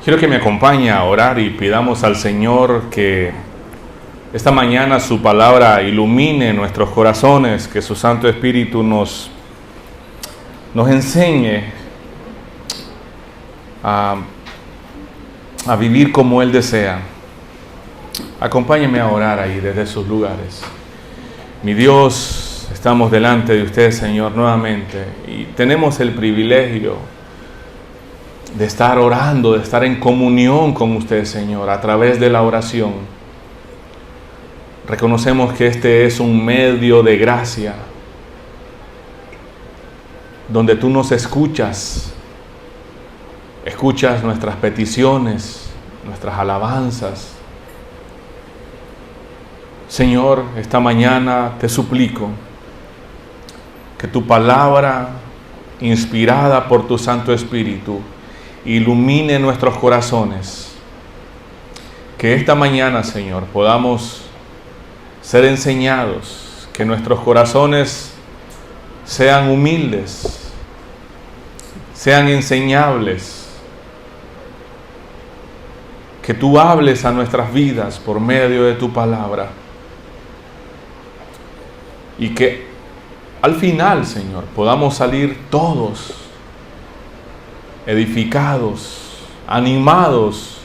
Quiero que me acompañe a orar y pidamos al Señor que esta mañana su palabra ilumine nuestros corazones, que su Santo Espíritu nos enseñe a vivir como Él desea. Acompáñenme a orar ahí desde sus lugares. Mi Dios, estamos delante de usted, Señor, nuevamente, y tenemos el privilegio de estar orando, de estar en comunión con usted, Señor, a través de la oración. Reconocemos que este es un medio de gracia, donde tú nos escuchas nuestras peticiones, nuestras alabanzas. Señor, esta mañana te suplico que tu palabra, inspirada por tu Santo Espíritu, ilumine nuestros corazones. Que esta mañana, Señor, podamos ser enseñados, que nuestros corazones sean humildes, sean enseñables, que tú hables a nuestras vidas por medio de tu palabra, y que al final, Señor, podamos salir todos edificados, animados,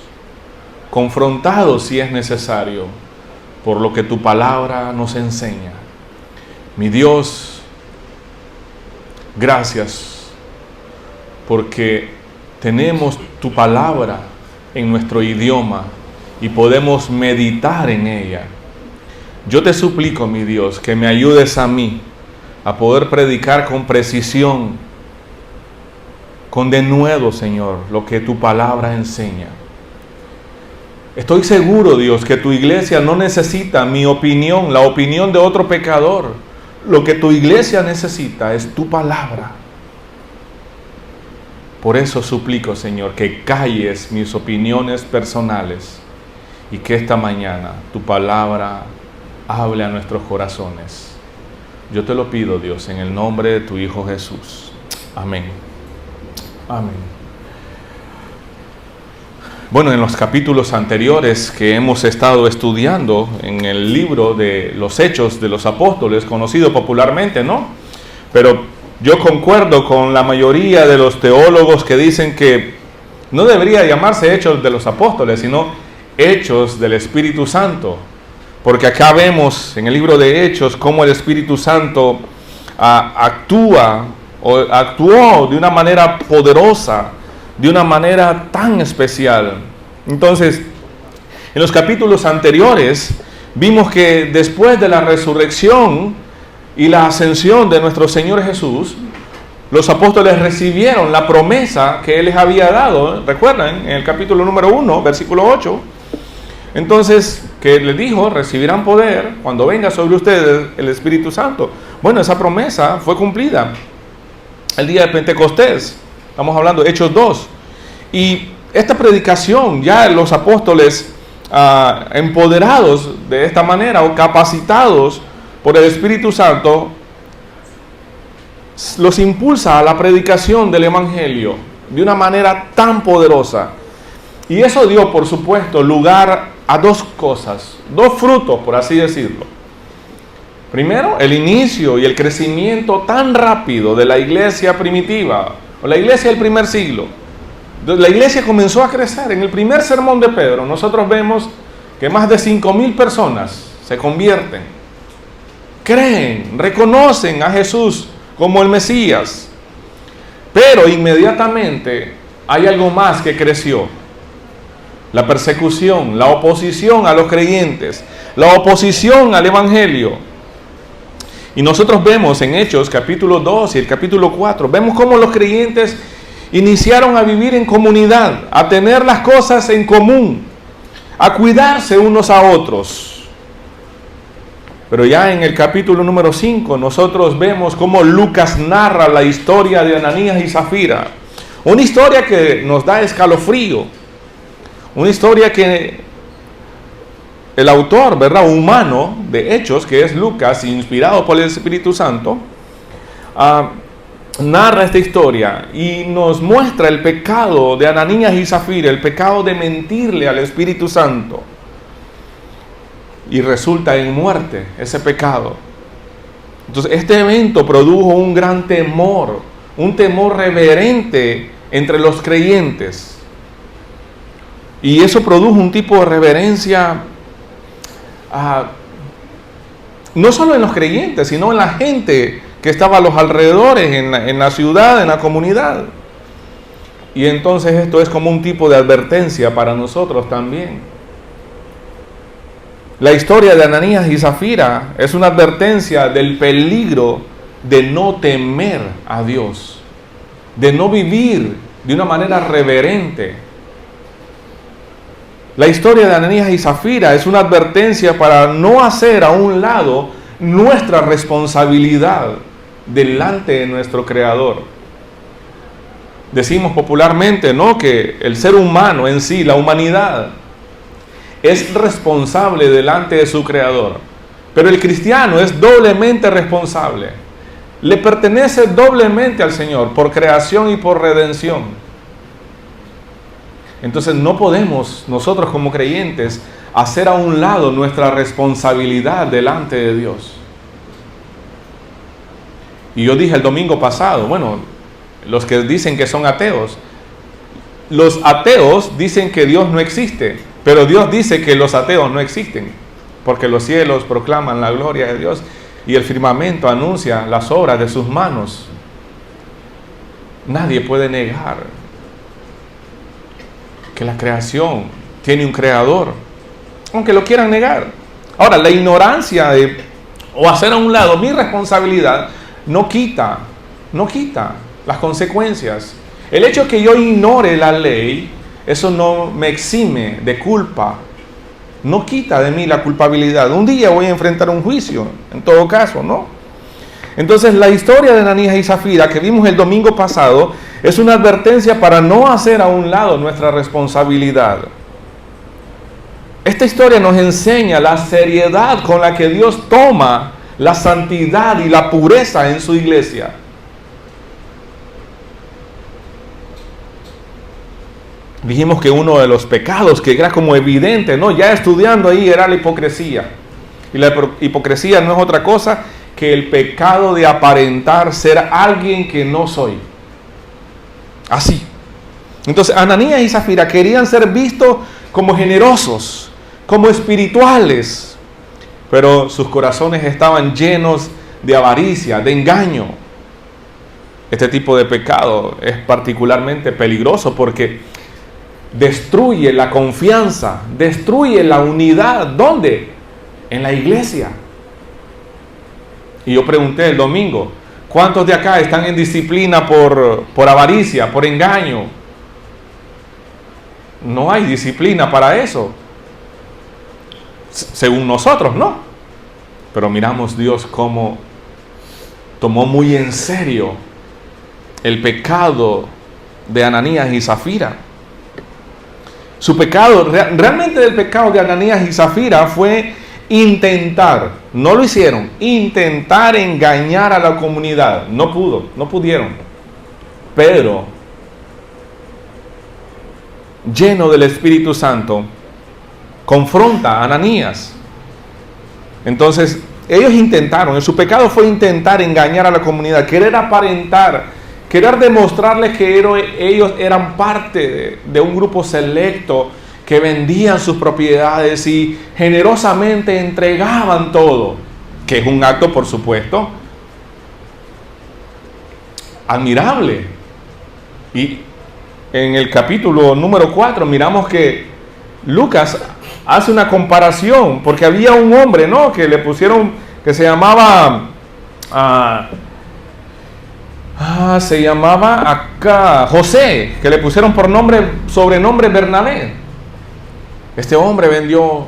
confrontados si es necesario, por lo que tu palabra nos enseña. Mi Dios, gracias, porque tenemos tu palabra en nuestro idioma y podemos meditar en ella. Yo te suplico, mi Dios, que me ayudes a mí a poder predicar con precisión, con denuedo, Señor, lo que tu palabra enseña. Estoy seguro, Dios, que tu iglesia no necesita mi opinión, la opinión de otro pecador. Lo que tu iglesia necesita es tu palabra. Por eso suplico, Señor, que calles mis opiniones personales y que esta mañana tu palabra hable a nuestros corazones. Yo te lo pido, Dios, en el nombre de tu Hijo Jesús. Amén. Amén. Bueno, en los capítulos anteriores que hemos estado estudiando en el libro de los Hechos de los Apóstoles, conocido popularmente, ¿no? Pero yo concuerdo con la mayoría de los teólogos que dicen que no debería llamarse Hechos de los Apóstoles, sino Hechos del Espíritu Santo. Porque acá vemos en el libro de Hechos cómo el Espíritu Santo actuó de una manera poderosa, de una manera tan especial. Entonces, en los capítulos anteriores vimos que después de la resurrección y la ascensión de nuestro Señor Jesús, los apóstoles recibieron la promesa que Él les había dado. ¿Recuerdan? En el capítulo número 1, versículo 8. Entonces, que les dijo, recibirán poder cuando venga sobre ustedes el Espíritu Santo. Bueno, esa promesa fue cumplida el día de Pentecostés. Estamos hablando de Hechos 2. Y esta predicación, ya los apóstoles empoderados de esta manera o capacitados por el Espíritu Santo, los impulsa a la predicación del Evangelio de una manera tan poderosa. Y eso dio, por supuesto, lugar a dos cosas, dos frutos, por así decirlo. Primero, el inicio y el crecimiento tan rápido de la iglesia primitiva, o la iglesia del primer siglo. La iglesia comenzó a crecer. En el primer sermón de Pedro, nosotros vemos que más de 5,000 personas se convierten, creen, reconocen a Jesús como el Mesías. Pero inmediatamente hay algo más que creció: la persecución, la oposición a los creyentes, la oposición al Evangelio. Y nosotros vemos en Hechos capítulo 2 y el capítulo 4, vemos cómo los creyentes iniciaron a vivir en comunidad, a tener las cosas en común, a cuidarse unos a otros. Pero ya en el capítulo número 5 nosotros vemos cómo Lucas narra la historia de Ananías y Zafira. Una historia que nos da escalofrío. Una historia que el autor, ¿verdad?, humano de Hechos, que es Lucas, inspirado por el Espíritu Santo, narra esta historia y nos muestra el pecado de Ananías y Zafira, el pecado de mentirle al Espíritu Santo. Y resulta en muerte ese pecado. Entonces este evento produjo un gran temor, un temor reverente entre los creyentes. Y eso produjo un tipo de reverencia, no solo en los creyentes, sino en la gente que estaba a los alrededores, en la ciudad, en la comunidad. Y entonces esto es como un tipo de advertencia para nosotros también. La historia de Ananías y Zafira es una advertencia del peligro de no temer a Dios, de no vivir de una manera reverente. La historia de Ananías y Zafira es una advertencia para no hacer a un lado nuestra responsabilidad delante de nuestro Creador. Decimos popularmente, ¿no?, que el ser humano en sí, la humanidad, es responsable delante de su Creador. Pero el cristiano es doblemente responsable. Le pertenece doblemente al Señor, por creación y por redención. Entonces no podemos nosotros como creyentes hacer a un lado nuestra responsabilidad delante de Dios. Y yo dije el domingo pasado, bueno, los que dicen que son ateos, los ateos dicen que Dios no existe, pero Dios dice que los ateos no existen, porque los cielos proclaman la gloria de Dios y el firmamento anuncia las obras de sus manos. Nadie puede negar que la creación tiene un creador, aunque lo quieran negar. Ahora, la ignorancia o hacer a un lado mi responsabilidad no quita las consecuencias. El hecho de que yo ignore la ley, eso no me exime de culpa, no quita de mí la culpabilidad. Un día voy a enfrentar un juicio, en todo caso, ¿no? Entonces la historia de Ananías y Zafira que vimos el domingo pasado es una advertencia para no hacer a un lado nuestra responsabilidad. Esta historia nos enseña la seriedad con la que Dios toma la santidad y la pureza en su iglesia. Dijimos que uno de los pecados que era como evidente, ¿no?, ya estudiando ahí, era la hipocresía. Y la hipocresía no es otra cosa que el pecado de aparentar ser alguien que no soy. Así. Entonces Ananías y Zafira querían ser vistos como generosos, como espirituales, pero sus corazones estaban llenos de avaricia, de engaño. Este tipo de pecado es particularmente peligroso porque destruye la confianza, destruye la unidad. ¿Dónde? En la iglesia. Y yo pregunté el domingo, ¿cuántos de acá están en disciplina por avaricia, por engaño? No hay disciplina para eso. Según nosotros, no. Pero miramos Dios cómo tomó muy en serio el pecado de Ananías y Zafira. Su pecado, realmente el pecado de Ananías y Zafira fue intentar, no lo hicieron, intentar engañar a la comunidad. No pudieron. Pero, lleno del Espíritu Santo, confronta a Ananías. Entonces, ellos intentaron, su pecado fue intentar engañar a la comunidad, querer aparentar, querer demostrarles que ellos eran parte de un grupo selecto que vendían sus propiedades y generosamente entregaban todo, que es un acto, por supuesto, admirable. Y en el capítulo número 4 miramos que Lucas hace una comparación, porque había un hombre, ¿no?, que le pusieron, que se llamaba acá José, que le pusieron por sobrenombre Bernabé. Este hombre vendió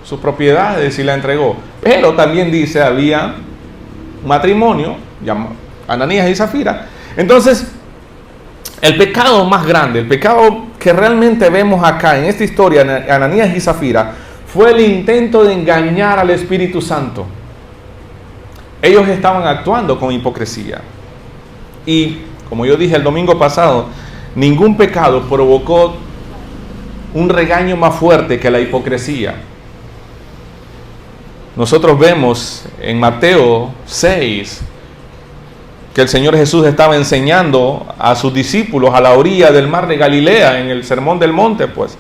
sus propiedades y la entregó. Pero también dice, había matrimonio, Ananías y Zafira. Entonces, el pecado más grande, el pecado que realmente vemos acá en esta historia, Ananías y Zafira, fue el intento de engañar al Espíritu Santo. Ellos estaban actuando con hipocresía. Y, como yo dije el domingo pasado, ningún pecado provocó un regaño más fuerte que la hipocresía. Nosotros vemos en Mateo 6 que el Señor Jesús estaba enseñando a sus discípulos a la orilla del mar de Galilea, en el Sermón del Monte, pues,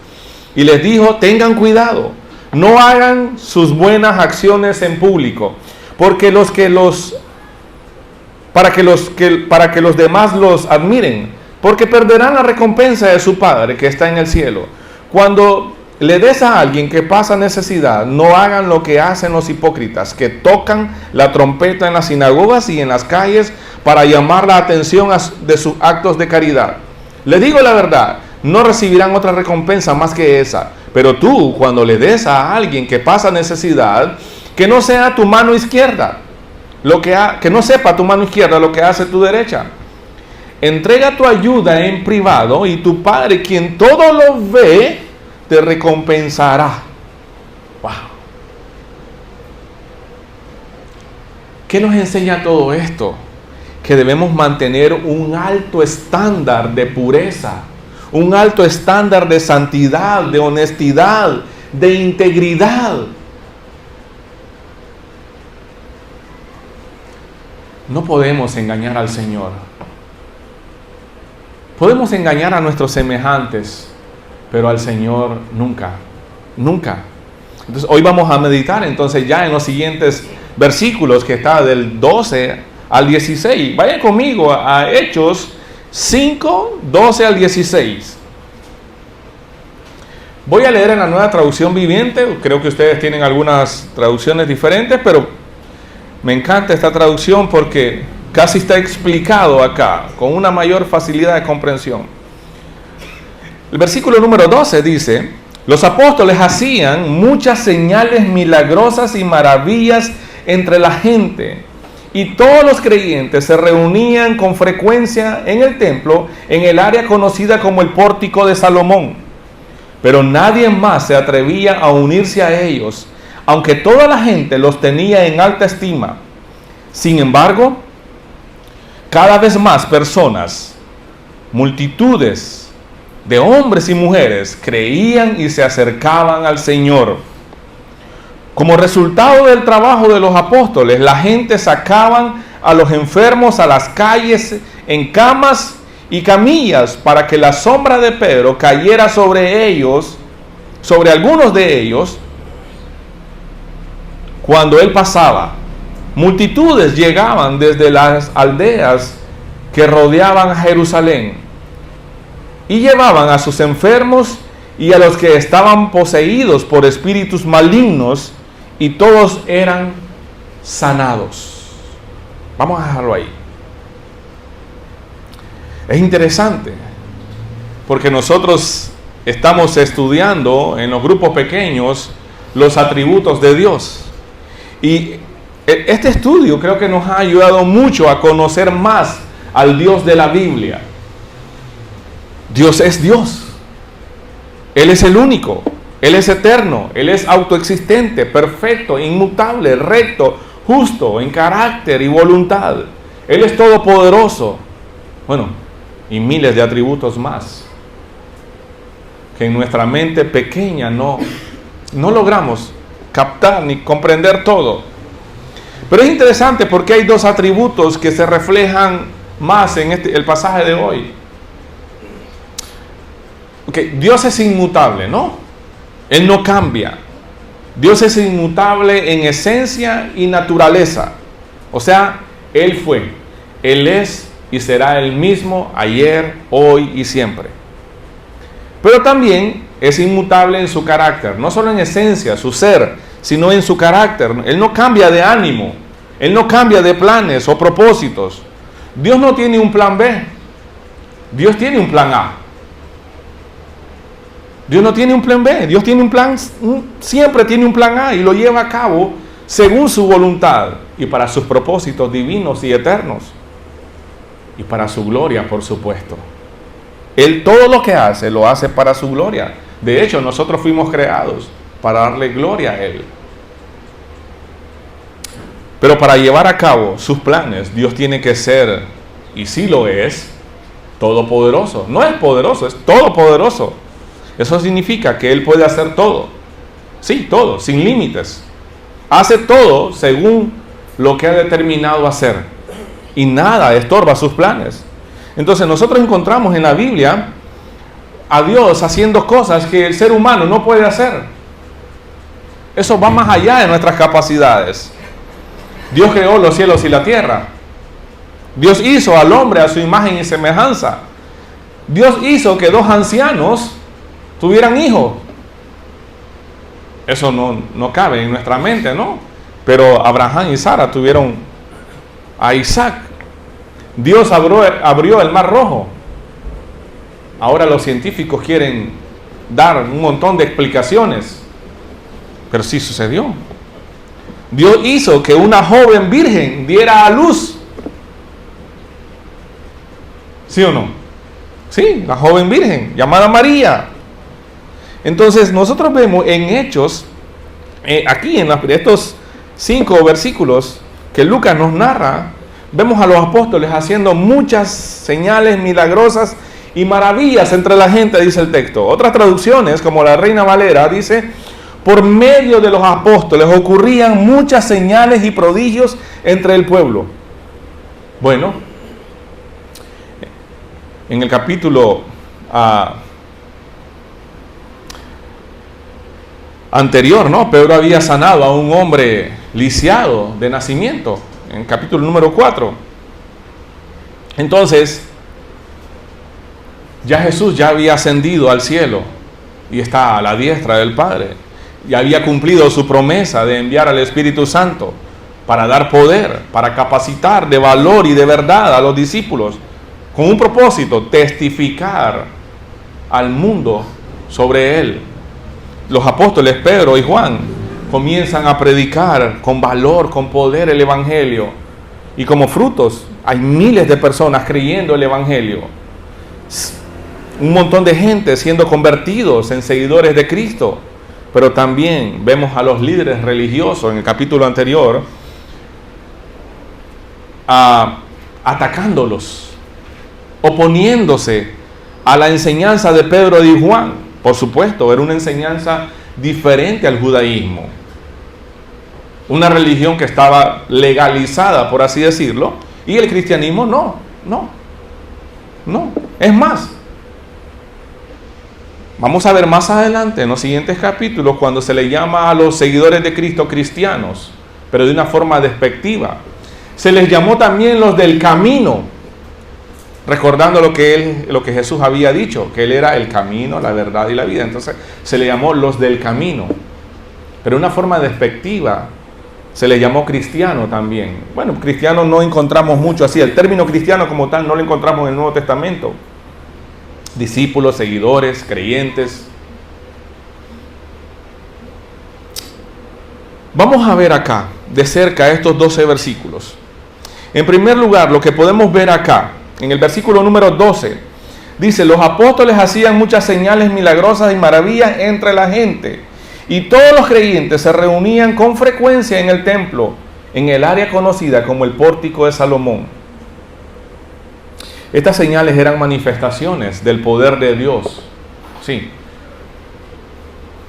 y les dijo: tengan cuidado, no hagan sus buenas acciones en público, porque para que los demás los admiren, porque perderán la recompensa de su Padre que está en el cielo. Cuando le des a alguien que pasa necesidad, no hagan lo que hacen los hipócritas, que tocan la trompeta en las sinagogas y en las calles para llamar la atención de sus actos de caridad. Les digo la verdad, no recibirán otra recompensa más que esa. Pero tú, cuando le des a alguien que pasa necesidad, que no sea tu mano izquierda, que no sepa tu mano izquierda lo que hace tu derecha. Entrega tu ayuda en privado y tu Padre, quien todo lo ve, te recompensará. Wow. ¿Qué nos enseña todo esto? Que debemos mantener un alto estándar de pureza, un alto estándar de santidad, de honestidad, de integridad. No podemos engañar al Señor. Podemos engañar a nuestros semejantes, pero al Señor nunca, nunca. Entonces hoy vamos a meditar entonces ya en los siguientes versículos, que está del 12 al 16. Vayan conmigo a Hechos 5, 12 al 16. Voy a leer en la Nueva Traducción Viviente. Creo que ustedes tienen algunas traducciones diferentes, pero me encanta esta traducción porque casi está explicado acá, con una mayor facilidad de comprensión. El versículo número 12 dice: los apóstoles hacían muchas señales milagrosas y maravillas entre la gente, y todos los creyentes se reunían con frecuencia en el templo, en el área conocida como el Pórtico de Salomón. Pero nadie más se atrevía a unirse a ellos, aunque toda la gente los tenía en alta estima. Sin embargo, cada vez más personas, multitudes de hombres y mujeres, creían y se acercaban al Señor. Como resultado del trabajo de los apóstoles, la gente sacaban a los enfermos a las calles en camas y camillas, para que la sombra de Pedro cayera sobre ellos, sobre algunos de ellos, cuando él pasaba. Multitudes llegaban desde las aldeas que rodeaban a Jerusalén y llevaban a sus enfermos y a los que estaban poseídos por espíritus malignos, y todos eran sanados. Vamos a dejarlo ahí. Es interesante porque nosotros estamos estudiando en los grupos pequeños los atributos de Dios, y este estudio creo que nos ha ayudado mucho a conocer más al Dios de la Biblia. Dios es Dios. Él es el único. Él es eterno. Él es autoexistente, perfecto, inmutable, recto, justo en carácter y voluntad. Él es todopoderoso. Bueno, y miles de atributos más que en nuestra mente pequeña no logramos captar ni comprender todo. Pero es interesante porque hay dos atributos que se reflejan más en el pasaje de hoy. Okay, Dios es inmutable, ¿no? Él no cambia. Dios es inmutable en esencia y naturaleza. O sea, Él fue, Él es y será el mismo ayer, hoy y siempre. Pero también es inmutable en su carácter, no solo en esencia, su ser, sino en su carácter. Él no cambia de ánimo, Él no cambia de planes o propósitos. Dios no tiene un plan B, Dios tiene un plan A. Dios no tiene un plan B, Dios tiene un plan, siempre tiene un plan A, y lo lleva a cabo según su voluntad y para sus propósitos divinos y eternos, y para su gloria, por supuesto. Él todo lo que hace, lo hace para su gloria. De hecho, nosotros fuimos creados para darle gloria a Él. Pero para llevar a cabo sus planes, Dios tiene que ser y sí lo es, todopoderoso. No es poderoso, es todopoderoso. Eso significa que Él puede hacer todo. Sí, todo, sin límites. Hace todo según lo que ha determinado hacer. Y nada estorba sus planes. Entonces nosotros encontramos en la Biblia a Dios haciendo cosas que el ser humano no puede hacer. Eso va más allá de nuestras capacidades. Dios creó los cielos y la tierra. Dios hizo al hombre a su imagen y semejanza. Dios hizo que dos ancianos tuvieran hijos. Eso no cabe en nuestra mente, ¿no? Pero Abraham y Sara tuvieron a Isaac. Dios abrió el mar rojo. Ahora los científicos quieren dar un montón de explicaciones, pero sí sucedió. Dios hizo que una joven virgen diera a luz. ¿Sí o no? Sí, la joven virgen llamada María. Entonces nosotros vemos en Hechos, aquí en estos 5 versículos que Lucas nos narra, vemos a los apóstoles haciendo muchas señales milagrosas y maravillas entre la gente, dice el texto. Otras traducciones, como la Reina Valera, dice: por medio de los apóstoles ocurrían muchas señales y prodigios entre el pueblo. Bueno, en el capítulo anterior, ¿no? Pedro había sanado a un hombre lisiado de nacimiento, en el capítulo número 4. Entonces, ya Jesús ya había ascendido al cielo y está a la diestra del Padre. Y había cumplido su promesa de enviar al Espíritu Santo para dar poder, para capacitar de valor y de verdad a los discípulos, con un propósito: testificar al mundo sobre Él. Los apóstoles Pedro y Juan comienzan a predicar con valor, con poder el Evangelio. Y como frutos hay miles de personas creyendo el Evangelio. Un montón de gente siendo convertidos en seguidores de Cristo. Pero también vemos a los líderes religiosos en el capítulo anterior atacándolos, oponiéndose a la enseñanza de Pedro y Juan. Por supuesto, era una enseñanza diferente al judaísmo. Una religión que estaba legalizada, por así decirlo, y el cristianismo no. Es más, vamos a ver más adelante en los siguientes capítulos cuando se le llama a los seguidores de Cristo cristianos, pero de una forma despectiva. Se les llamó también los del camino, recordando lo que Jesús había dicho, que Él era el camino, la verdad y la vida. Entonces se le llamó los del camino, pero de una forma despectiva. Se le llamó cristiano también. Bueno, cristiano no encontramos mucho así. El término cristiano como tal no lo encontramos en el Nuevo Testamento. Discípulos, seguidores, creyentes. Vamos a ver acá de cerca estos 12 versículos. En primer lugar, lo que podemos ver acá, en el versículo número 12, dice: los apóstoles hacían muchas señales milagrosas y maravillas entre la gente, y todos los creyentes se reunían con frecuencia en el templo, en el área conocida como el Pórtico de Salomón. Estas señales eran manifestaciones del poder de Dios. Sí.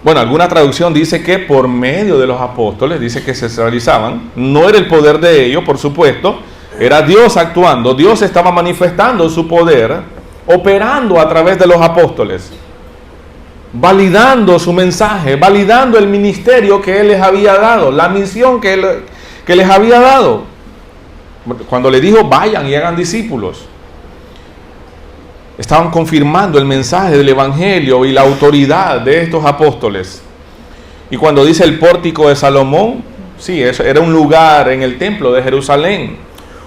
Bueno, alguna traducción dice que por medio de los apóstoles, dice que se realizaban. No era el poder de ellos, por supuesto. Era Dios actuando. Dios estaba manifestando su poder, operando a través de los apóstoles, validando su mensaje, validando el ministerio que Él les había dado, la misión que les había dado. Cuando le dijo: vayan y hagan discípulos, estaban confirmando el mensaje del Evangelio y la autoridad de estos apóstoles. Y cuando dice el Pórtico de Salomón, sí, eso era un lugar en el templo de Jerusalén,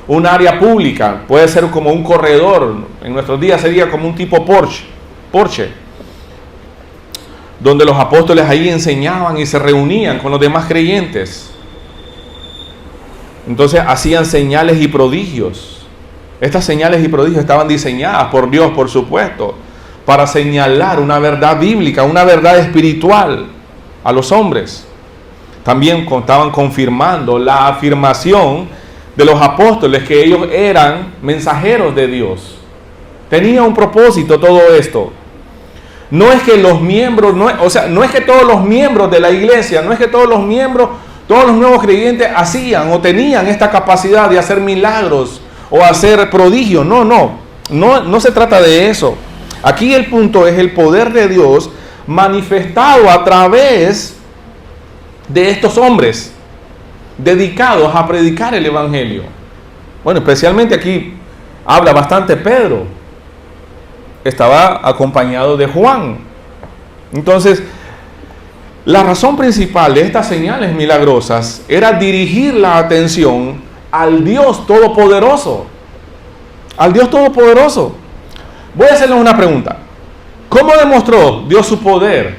un área pública, puede ser como un corredor, en nuestros días sería como un tipo porche, donde los apóstoles ahí enseñaban y se reunían con los demás creyentes. Entonces hacían señales y prodigios. Estas señales y prodigios estaban diseñadas por Dios, por supuesto, para señalar una verdad bíblica, una verdad espiritual a los hombres. También estaban confirmando la afirmación de los apóstoles que ellos eran mensajeros de Dios. Tenía un propósito todo esto. No es que los miembros, no es que todos los miembros de la iglesia, no es que todos los miembros, todos los nuevos creyentes hacían o tenían esta capacidad de hacer milagros o hacer prodigios. No se trata de eso. Aquí el punto es el poder de Dios manifestado a través de estos hombres dedicados a predicar el evangelio. Bueno, especialmente aquí habla bastante Pedro. Estaba acompañado de Juan. Entonces, la razón principal de estas señales milagrosas era dirigir la atención al Dios Todopoderoso. Al Dios Todopoderoso. Voy a hacerles una pregunta. ¿Cómo demostró Dios su poder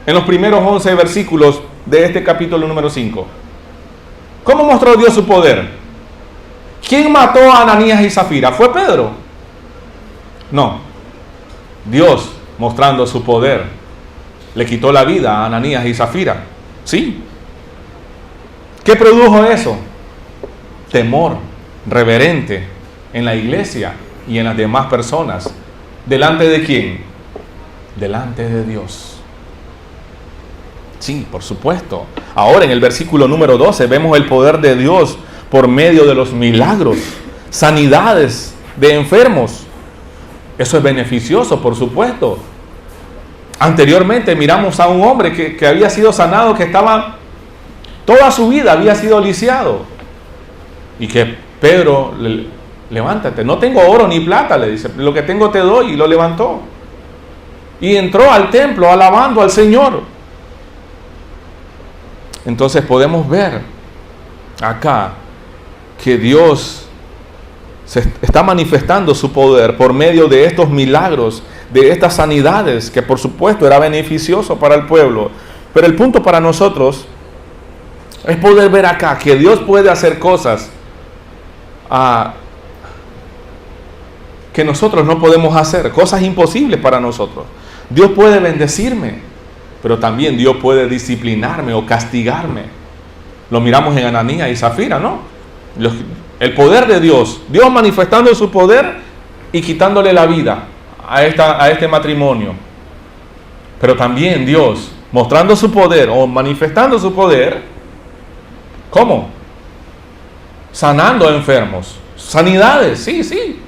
en los primeros 11 versículos de este capítulo número 5? ¿Cómo mostró Dios su poder? ¿Quién mató a Ananías y Zafira? ¿Fue Pedro? No. Dios, mostrando su poder, le quitó la vida a Ananías y Zafira. ¿Sí? ¿Qué produjo eso? Temor reverente en la iglesia y en las demás personas. ¿Delante de quién? Delante de Dios. Sí, por supuesto. Ahora en el versículo número 12 vemos el poder de Dios por medio de los milagros, sanidades de enfermos. Eso es beneficioso, por supuesto. Anteriormente miramos a un hombre que había sido sanado, que estaba, toda su vida había sido lisiado. Y que Pedro, levántate, no tengo oro ni plata, le dice, lo que tengo te doy, y lo levantó. Y entró al templo alabando al Señor. Entonces podemos ver acá que Dios se está manifestando su poder por medio de estos milagros, de estas sanidades, que por supuesto era beneficioso para el pueblo. Pero el punto para nosotros es poder ver acá que Dios puede hacer cosas que nosotros no podemos hacer, cosas imposibles para nosotros. Dios puede bendecirme, pero también Dios puede disciplinarme o castigarme. Lo miramos en Ananías y Zafira, ¿no? El poder de Dios, Dios manifestando su poder y quitándole la vida a este matrimonio. Pero también Dios mostrando su poder o manifestando su poder, ¿cómo? Sanando a enfermos, sanidades, sí.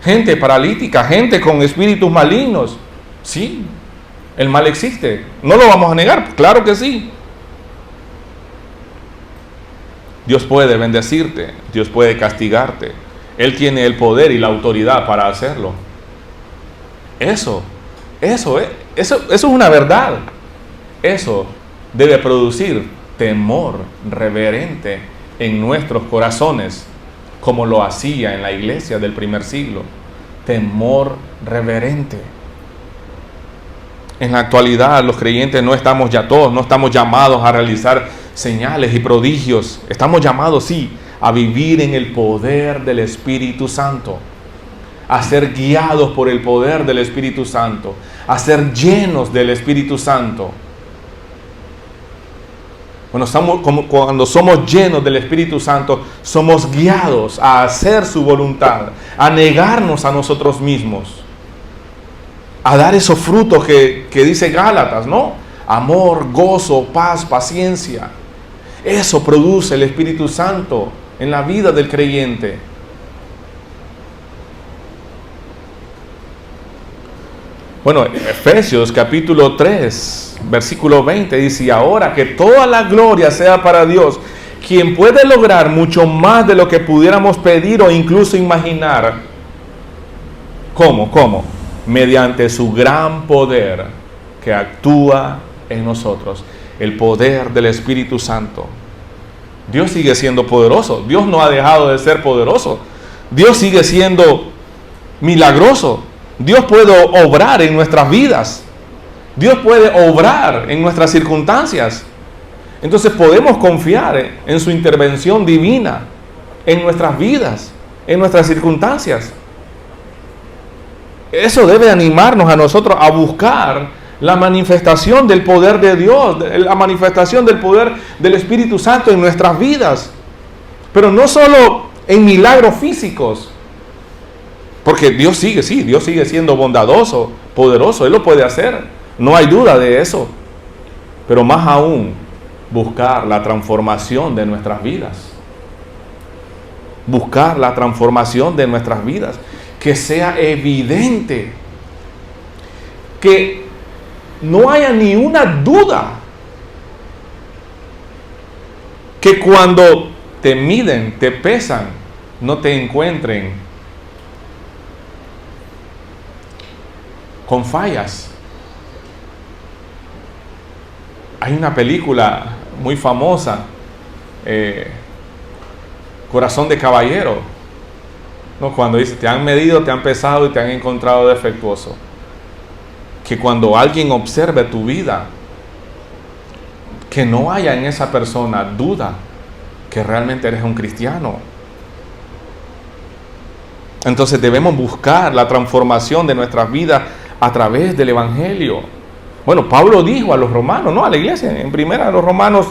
Gente paralítica, gente con espíritus malignos, sí. El mal existe, no lo vamos a negar, claro que sí. Dios puede bendecirte, Dios puede castigarte. Él tiene el poder y la autoridad para hacerlo. Eso es una verdad. Eso debe producir temor reverente en nuestros corazones, como lo hacía en la iglesia del primer siglo. Temor reverente. En la actualidad los creyentes no estamos llamados a realizar señales y prodigios. Estamos llamados, sí, a vivir en el poder del Espíritu Santo, a ser guiados por el poder del Espíritu Santo, a ser llenos del Espíritu Santo. Cuando somos llenos del Espíritu Santo, somos guiados a hacer su voluntad, a negarnos a nosotros mismos, a dar esos frutos que dice Gálatas, ¿no? Amor, gozo, paz, paciencia. Eso produce el Espíritu Santo en la vida del creyente. Bueno, Efesios capítulo 3, versículo 20 dice: y ahora que toda la gloria sea para Dios, quien puede lograr mucho más de lo que pudiéramos pedir o incluso imaginar. ¿Cómo? Mediante su gran poder que actúa en nosotros. El poder del Espíritu Santo. Dios sigue siendo poderoso. Dios no ha dejado de ser poderoso. Dios sigue siendo milagroso. Dios puede obrar en nuestras vidas. Dios puede obrar en nuestras circunstancias. Entonces podemos confiar en su intervención divina en nuestras vidas, en nuestras circunstancias. Eso debe animarnos a nosotros a buscar la manifestación del poder de Dios, la manifestación del poder del Espíritu Santo en nuestras vidas. Pero no solo en milagros físicos, porque Dios sigue siendo bondadoso, poderoso, Él lo puede hacer, no hay duda de eso. Pero más aún, buscar la transformación de nuestras vidas. Buscar la transformación de nuestras vidas. Que sea evidente. Que no haya ni una duda. Que cuando te miden, te pesan, no te encuentren con fallas. Hay una película muy famosa, Corazón de Caballero, ¿no? Cuando dice, te han medido, te han pesado y te han encontrado defectuoso. Que cuando alguien observe tu vida, que no haya en esa persona duda que realmente eres un cristiano. Entonces debemos buscar la transformación de nuestras vidas a través del Evangelio. Bueno, Pablo dijo a los romanos, no a la iglesia, en primera de los Romanos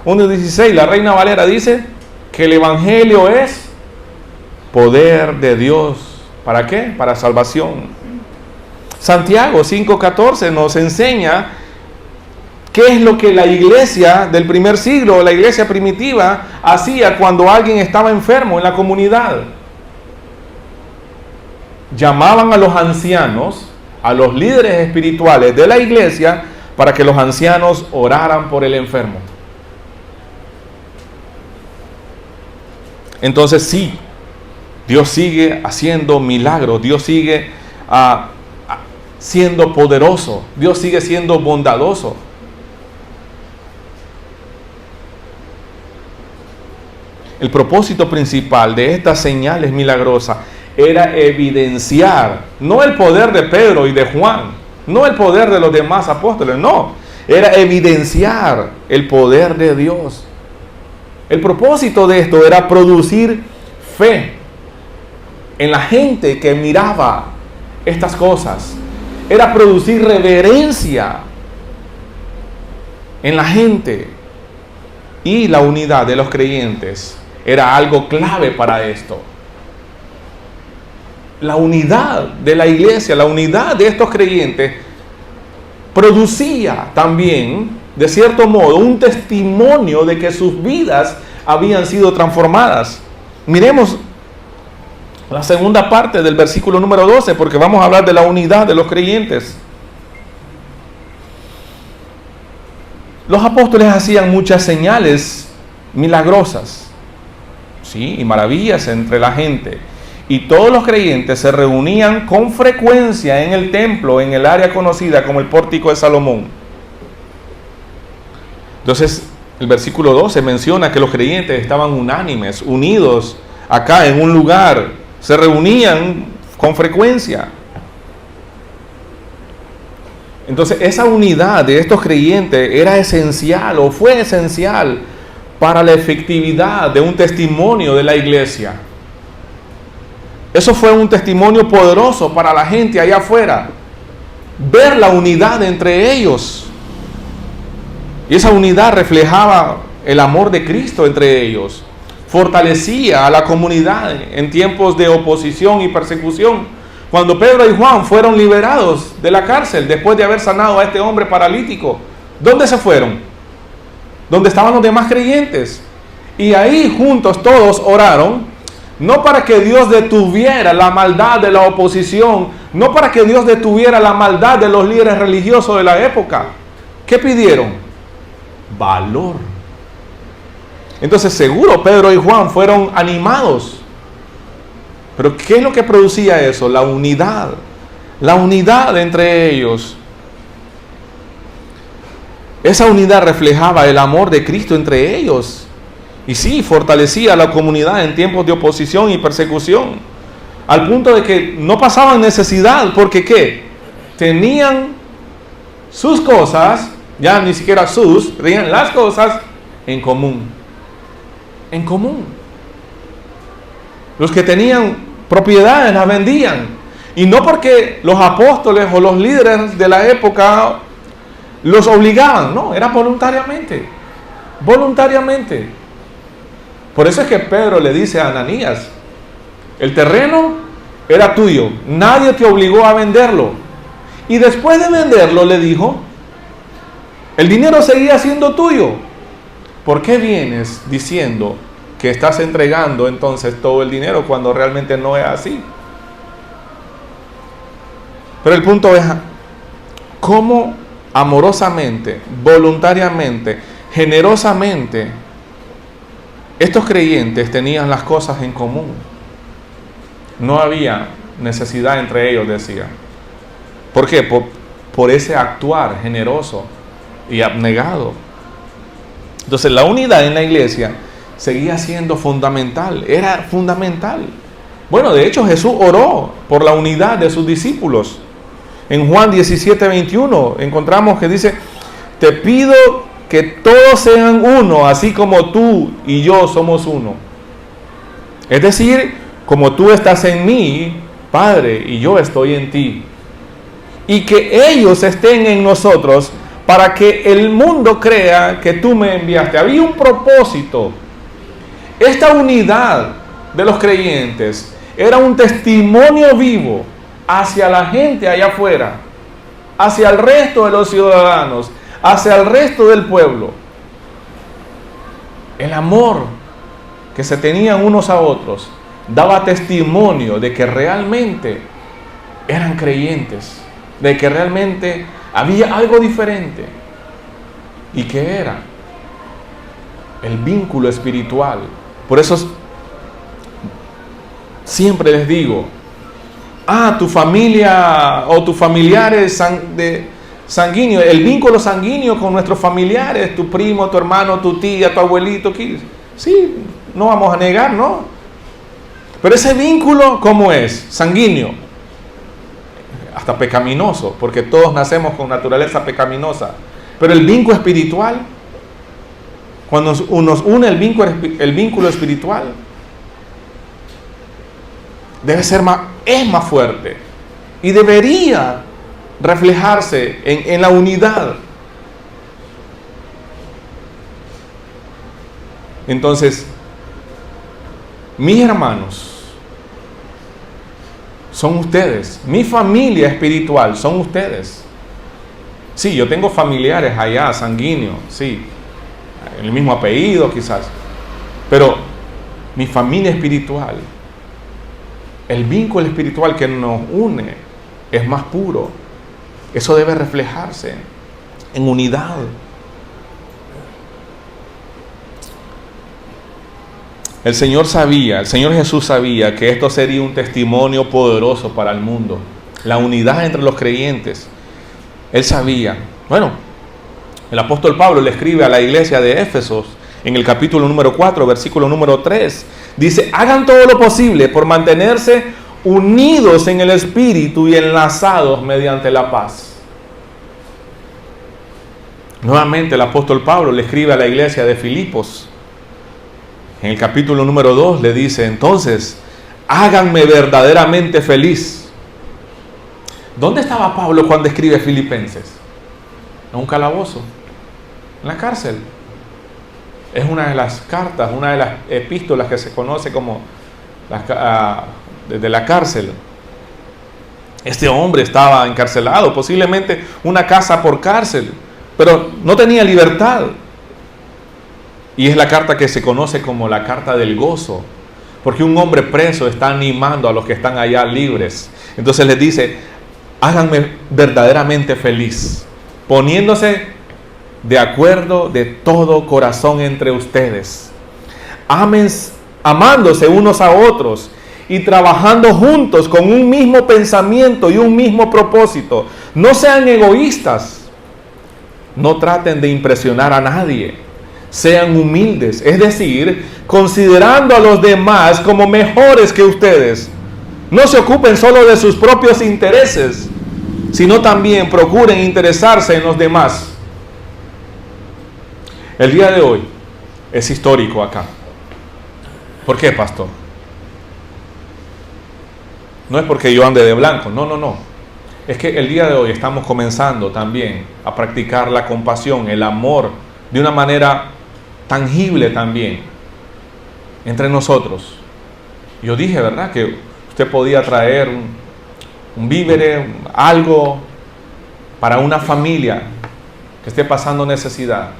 1:16, la Reina Valera dice que el Evangelio es poder de Dios. ¿Para qué? Para salvación. Santiago 5:14 nos enseña qué es lo que la iglesia del primer siglo, la iglesia primitiva, hacía cuando alguien estaba enfermo en la comunidad. Llamaban a los ancianos, a los líderes espirituales de la iglesia, para que los ancianos oraran por el enfermo. Entonces sí, Dios sigue haciendo milagros, Dios sigue siendo poderoso, Dios sigue siendo bondadoso. El propósito principal de estas señales milagrosas era evidenciar, no el poder de Pedro y de Juan, no el poder de los demás apóstoles, no, era evidenciar el poder de Dios. El propósito de esto era producir fe en la gente que miraba estas cosas, era producir reverencia en la gente, y la unidad de los creyentes era algo clave para esto. La unidad de la iglesia, la unidad de estos creyentes producía también, de cierto modo, un testimonio de que sus vidas habían sido transformadas. Miremos la segunda parte del versículo número 12, porque vamos a hablar de la unidad de los creyentes. Los apóstoles hacían muchas señales milagrosas, sí, y maravillas entre la gente. Y todos los creyentes se reunían con frecuencia en el templo, en el área conocida como el Pórtico de Salomón. Entonces, el versículo 12 menciona que los creyentes estaban unánimes, unidos acá en un lugar, se reunían con frecuencia. Entonces, esa unidad de estos creyentes era esencial, o fue esencial, para la efectividad de un testimonio de la iglesia. Eso fue un testimonio poderoso para la gente allá afuera. Ver la unidad entre ellos. Y esa unidad reflejaba el amor de Cristo entre ellos. Fortalecía a la comunidad en tiempos de oposición y persecución. Cuando Pedro y Juan fueron liberados de la cárcel después de haber sanado a este hombre paralítico, ¿dónde se fueron? Donde estaban los demás creyentes. Y ahí juntos todos oraron. No para que Dios detuviera la maldad de la oposición, no para que Dios detuviera la maldad de los líderes religiosos de la época. ¿Qué pidieron? Valor. Entonces seguro Pedro y Juan fueron animados. Pero ¿qué es lo que producía eso? La unidad entre ellos. Esa unidad reflejaba el amor de Cristo entre ellos. Y sí, fortalecía a la comunidad en tiempos de oposición y persecución. Al punto de que no pasaban necesidad, porque ¿qué? Tenían sus cosas, ya ni siquiera tenían las cosas en común. En común. Los que tenían propiedades las vendían. Y no porque los apóstoles o los líderes de la época los obligaban, no, era voluntariamente. Voluntariamente. Por eso es que Pedro le dice a Ananías, el terreno era tuyo, nadie te obligó a venderlo. Y después de venderlo le dijo, el dinero seguía siendo tuyo. ¿Por qué vienes diciendo que estás entregando entonces todo el dinero cuando realmente no es así? Pero el punto es cómo amorosamente, voluntariamente, generosamente estos creyentes tenían las cosas en común. No había necesidad entre ellos, decía. ¿Por qué? Por ese actuar generoso y abnegado. Entonces la unidad en la iglesia seguía siendo fundamental, era fundamental. Bueno, de hecho Jesús oró por la unidad de sus discípulos. En Juan 17:21 encontramos que dice, te pido que todos sean uno, así como tú y yo somos uno. Es decir, como tú estás en mí, Padre, y yo estoy en ti. Y que ellos estén en nosotros para que el mundo crea que tú me enviaste. Había un propósito. Esta unidad de los creyentes era un testimonio vivo hacia la gente allá afuera, hacia el resto de los ciudadanos, hacia el resto del pueblo. El amor que se tenían unos a otros daba testimonio de que realmente eran creyentes, de que realmente había algo diferente. ¿Y qué era? El vínculo espiritual. Por eso siempre les digo, tu familia o tus familiares sanguíneos, el vínculo sanguíneo con nuestros familiares, tu primo, tu hermano, tu tía, tu abuelito, sí, no vamos a negar, ¿no? Pero ese vínculo, ¿cómo es? Sanguíneo, hasta pecaminoso, porque todos nacemos con naturaleza pecaminosa. Pero el vínculo espiritual, cuando nos une el vínculo espiritual, debe ser es más fuerte y debería reflejarse en la unidad. Entonces, mis hermanos son ustedes, mi familia espiritual son ustedes. Sí, yo tengo familiares allá, sanguíneos, sí, el mismo apellido quizás, pero mi familia espiritual, el vínculo espiritual que nos une es más puro. Eso debe reflejarse en unidad. El Señor Jesús sabía que esto sería un testimonio poderoso para el mundo. La unidad entre los creyentes. Él sabía. Bueno, el apóstol Pablo le escribe a la iglesia de Éfesos en el capítulo número 4, versículo número 3. Dice, hagan todo lo posible por mantenerse unidos en el Espíritu y enlazados mediante la paz. Nuevamente el apóstol Pablo le escribe a la iglesia de Filipos. En el capítulo número 2 le dice, entonces, háganme verdaderamente feliz. ¿Dónde estaba Pablo cuando escribe Filipenses? En un calabozo, en la cárcel. Es una de las cartas, una de las epístolas que se conoce como desde la cárcel. Este hombre estaba encarcelado, posiblemente una casa por cárcel, pero no tenía libertad. Y es la carta que se conoce como la carta del gozo, porque un hombre preso está animando a los que están allá libres. Entonces les dice, háganme verdaderamente feliz, poniéndose de acuerdo de todo corazón entre ustedes, amándose unos a otros y trabajando juntos con un mismo pensamiento y un mismo propósito. No sean egoístas, no traten de impresionar a nadie. Sean humildes, es decir, considerando a los demás como mejores que ustedes. No se ocupen solo de sus propios intereses, sino también procuren interesarse en los demás. El día de hoy es histórico acá. ¿Por qué, pastor? No es porque yo ande de blanco, no. Es que el día de hoy estamos comenzando también a practicar la compasión, el amor, de una manera tangible también. entre nosotros. Yo dije, ¿verdad?, que usted podía traer un vívere, algo para una familia que esté pasando necesidad.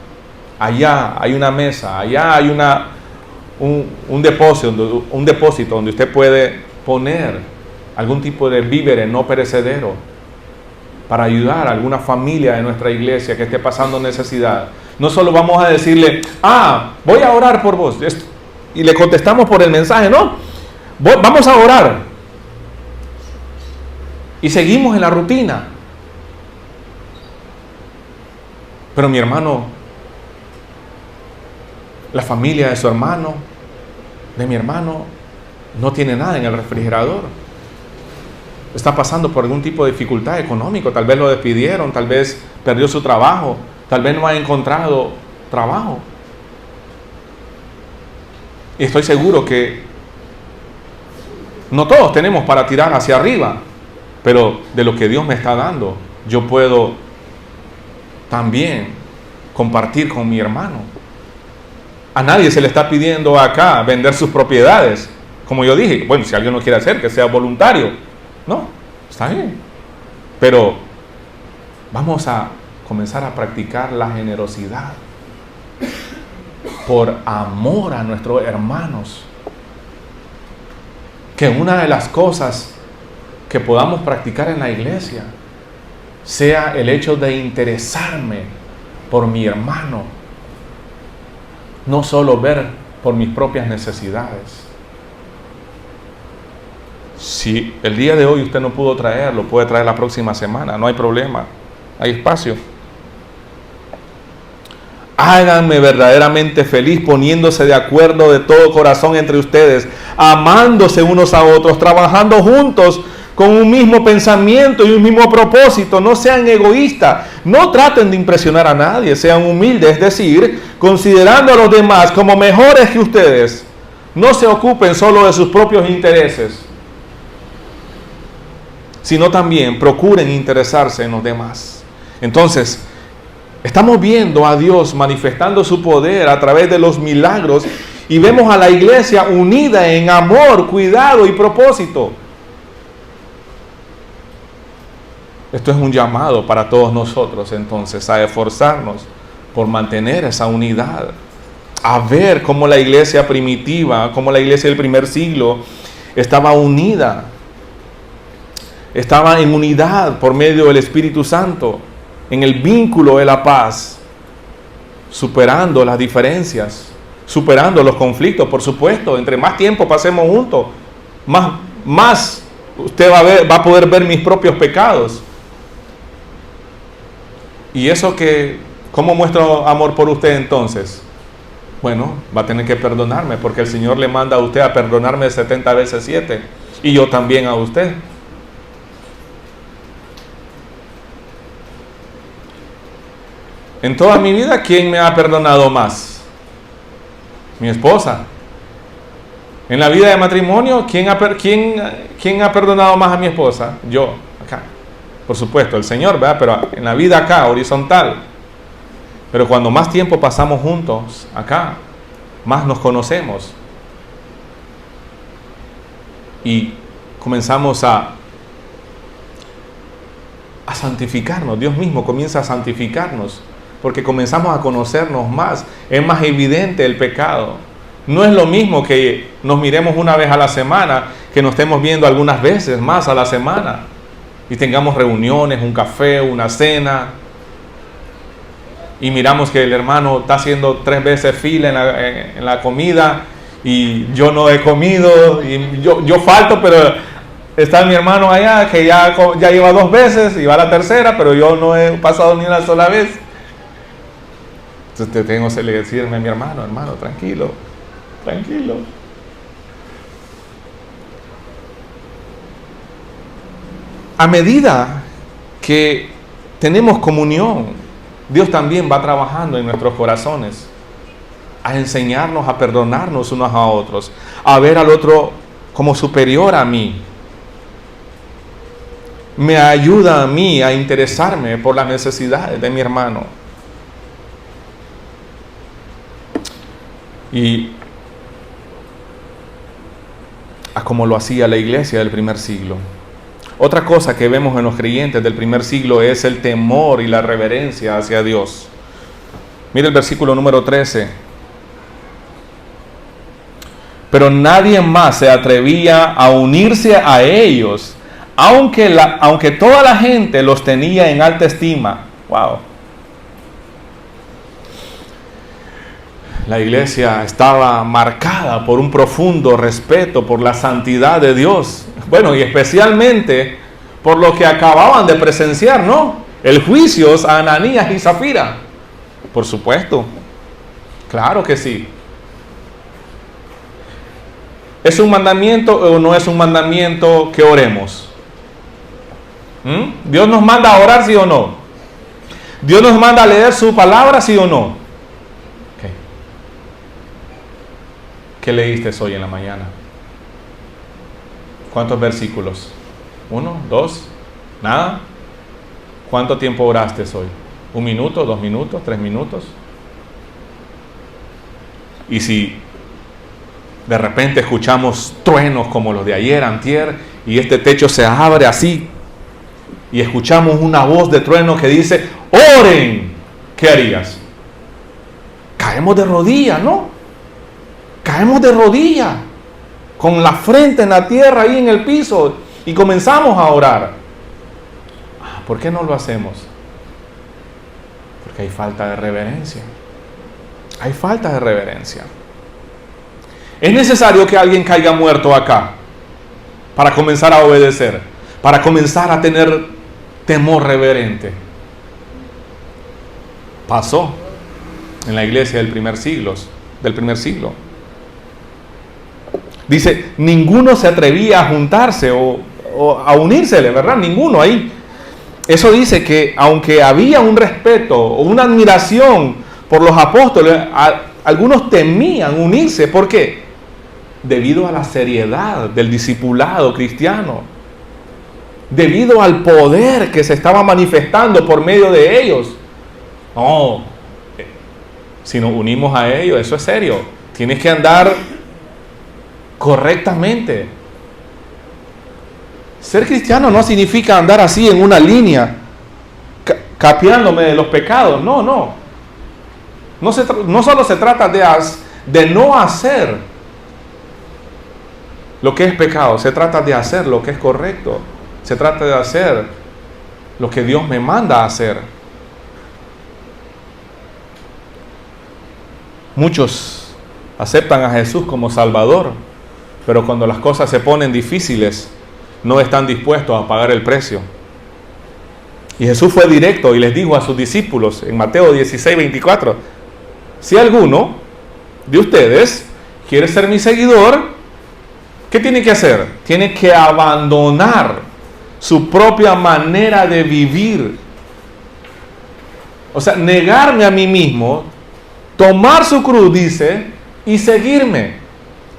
Allá hay una mesa, allá hay un depósito donde usted puede poner algún tipo de vívere no perecedero para ayudar a alguna familia de nuestra iglesia que esté pasando necesidad. No solo vamos a decirle, voy a orar por vos, y le contestamos por el mensaje, no, vamos a orar. Y seguimos en la rutina. Pero mi hermano, la familia de su hermano, de mi hermano, no tiene nada en el refrigerador. Está pasando por algún tipo de dificultad económica, tal vez lo despidieron, tal vez perdió su trabajo, tal vez no ha encontrado trabajo. Y estoy seguro que no todos tenemos para tirar hacia arriba, pero de lo que Dios me está dando, yo puedo también compartir con mi hermano. A nadie se le está pidiendo acá vender sus propiedades. Como yo dije, bueno, si alguien lo quiere hacer, que sea voluntario. No, está bien. Pero vamos a comenzar a practicar la generosidad por amor a nuestros hermanos. Que una de las cosas que podamos practicar en la iglesia sea el hecho de interesarme por mi hermano, no solo ver por mis propias necesidades. Si el día de hoy usted no pudo traer, lo puede traer la próxima semana, no hay problema, hay espacio. Háganme verdaderamente feliz poniéndose de acuerdo de todo corazón entre ustedes, amándose unos a otros, trabajando juntos con un mismo pensamiento y un mismo propósito. No sean egoístas, no traten de impresionar a nadie, sean humildes, es decir, considerando a los demás como mejores que ustedes. No se ocupen solo de sus propios intereses, sino también procuren interesarse en los demás. Entonces, estamos viendo a Dios manifestando su poder a través de los milagros y vemos a la iglesia unida en amor, cuidado y propósito. Esto es un llamado para todos nosotros entonces a esforzarnos por mantener esa unidad, a ver cómo la iglesia primitiva, cómo la iglesia del primer siglo estaba unida, estaba en unidad por medio del Espíritu Santo, en el vínculo de la paz, superando las diferencias, superando los conflictos, por supuesto. Entre más tiempo pasemos juntos, más usted va a poder ver mis propios pecados. ¿Y eso cómo muestro amor por usted entonces? Bueno, va a tener que perdonarme, porque el Señor le manda a usted a perdonarme 70 veces 7, y yo también a usted. En toda mi vida, ¿quién me ha perdonado más? Mi esposa. En la vida de matrimonio, ¿quién ha perdonado más a mi esposa? Yo, acá. Por supuesto, el Señor, ¿verdad? Pero en la vida acá, horizontal. Pero cuando más tiempo pasamos juntos acá, más nos conocemos. Y comenzamos a santificarnos. Dios mismo comienza a santificarnos, porque comenzamos a conocernos más. Es más evidente el pecado. No es lo mismo que nos miremos una vez a la semana, que nos estemos viendo algunas veces más a la semana y tengamos reuniones, un café, una cena, y miramos que el hermano está haciendo 3 veces fila en la comida y yo no he comido y yo falto, pero está mi hermano allá que ya lleva 2 veces y va a la tercera, pero yo no he pasado ni una sola vez. Entonces tengo que decirme a mi hermano, tranquilo. A medida que tenemos comunión, Dios también va trabajando en nuestros corazones, a enseñarnos a perdonarnos unos a otros, a ver al otro como superior a mí. Me ayuda a mí a interesarme por las necesidades de mi hermano. Y como lo hacía la iglesia del primer siglo. Otra cosa que vemos en los creyentes del primer siglo es el temor y la reverencia hacia Dios. Mire el versículo número 13. Pero nadie más se atrevía a unirse a ellos, aunque toda la gente los tenía en alta estima. Wow. La iglesia estaba marcada por un profundo respeto por la santidad de Dios. Bueno, y especialmente por lo que acababan de presenciar, ¿no? El juicio a Ananías y Zafira. Por supuesto. Claro que sí. ¿Es un mandamiento o no es un mandamiento que oremos? ¿Dios nos manda a orar, sí o no? ¿Dios nos manda a leer su palabra, sí o no? ¿Qué leíste hoy en la mañana? ¿Cuántos versículos? ¿1? ¿2? ¿Nada? ¿Cuánto tiempo oraste hoy? ¿1 minuto? ¿2 minutos? ¿3 minutos? Y si de repente escuchamos truenos como los de ayer, antier, y este techo se abre así, y escuchamos una voz de trueno que dice, ¡oren! ¿Qué harías? Caemos de rodillas, ¿no? Caemos de rodillas, con la frente en la tierra, ahí en el piso, y comenzamos a orar. ¿Por qué no lo hacemos? Porque hay falta de reverencia. Hay falta de reverencia. Es necesario que alguien caiga muerto acá para comenzar a obedecer, para comenzar a tener temor reverente. Pasó en la iglesia del primer siglo. Dice, ninguno se atrevía a juntarse o a unírsele, ¿verdad? Ninguno ahí. Eso dice que aunque había un respeto o una admiración por los apóstoles, algunos temían unirse. ¿Por qué? Debido a la seriedad del discipulado cristiano, debido al poder que se estaba manifestando por medio de ellos. No, si nos unimos a ellos, eso es serio. Tienes que andar correctamente. Ser cristiano no significa andar así en una línea, capeándome de los pecados. No solo se trata de no hacer lo que es pecado, se trata de hacer lo que es correcto, se trata de hacer lo que Dios me manda a hacer. Muchos aceptan a Jesús como Salvador, pero cuando las cosas se ponen difíciles, no están dispuestos a pagar el precio. Y Jesús fue directo y les dijo a sus discípulos en Mateo 16:24, si alguno de ustedes quiere ser mi seguidor, ¿qué tiene que hacer? Tiene que abandonar su propia manera de vivir. O sea, negarme a mí mismo, tomar su cruz, dice, y seguirme.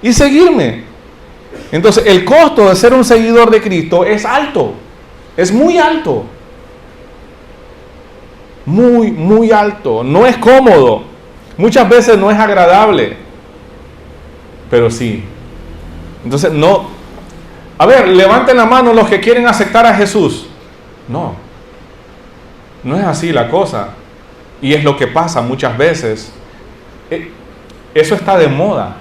Y seguirme. Entonces, el costo de ser un seguidor de Cristo es alto. Es muy alto. Muy, muy alto. No es cómodo. Muchas veces no es agradable. Pero sí. Entonces, no. A ver, levanten la mano los que quieren aceptar a Jesús. No. No es así la cosa. Y es lo que pasa muchas veces. Eso está de moda.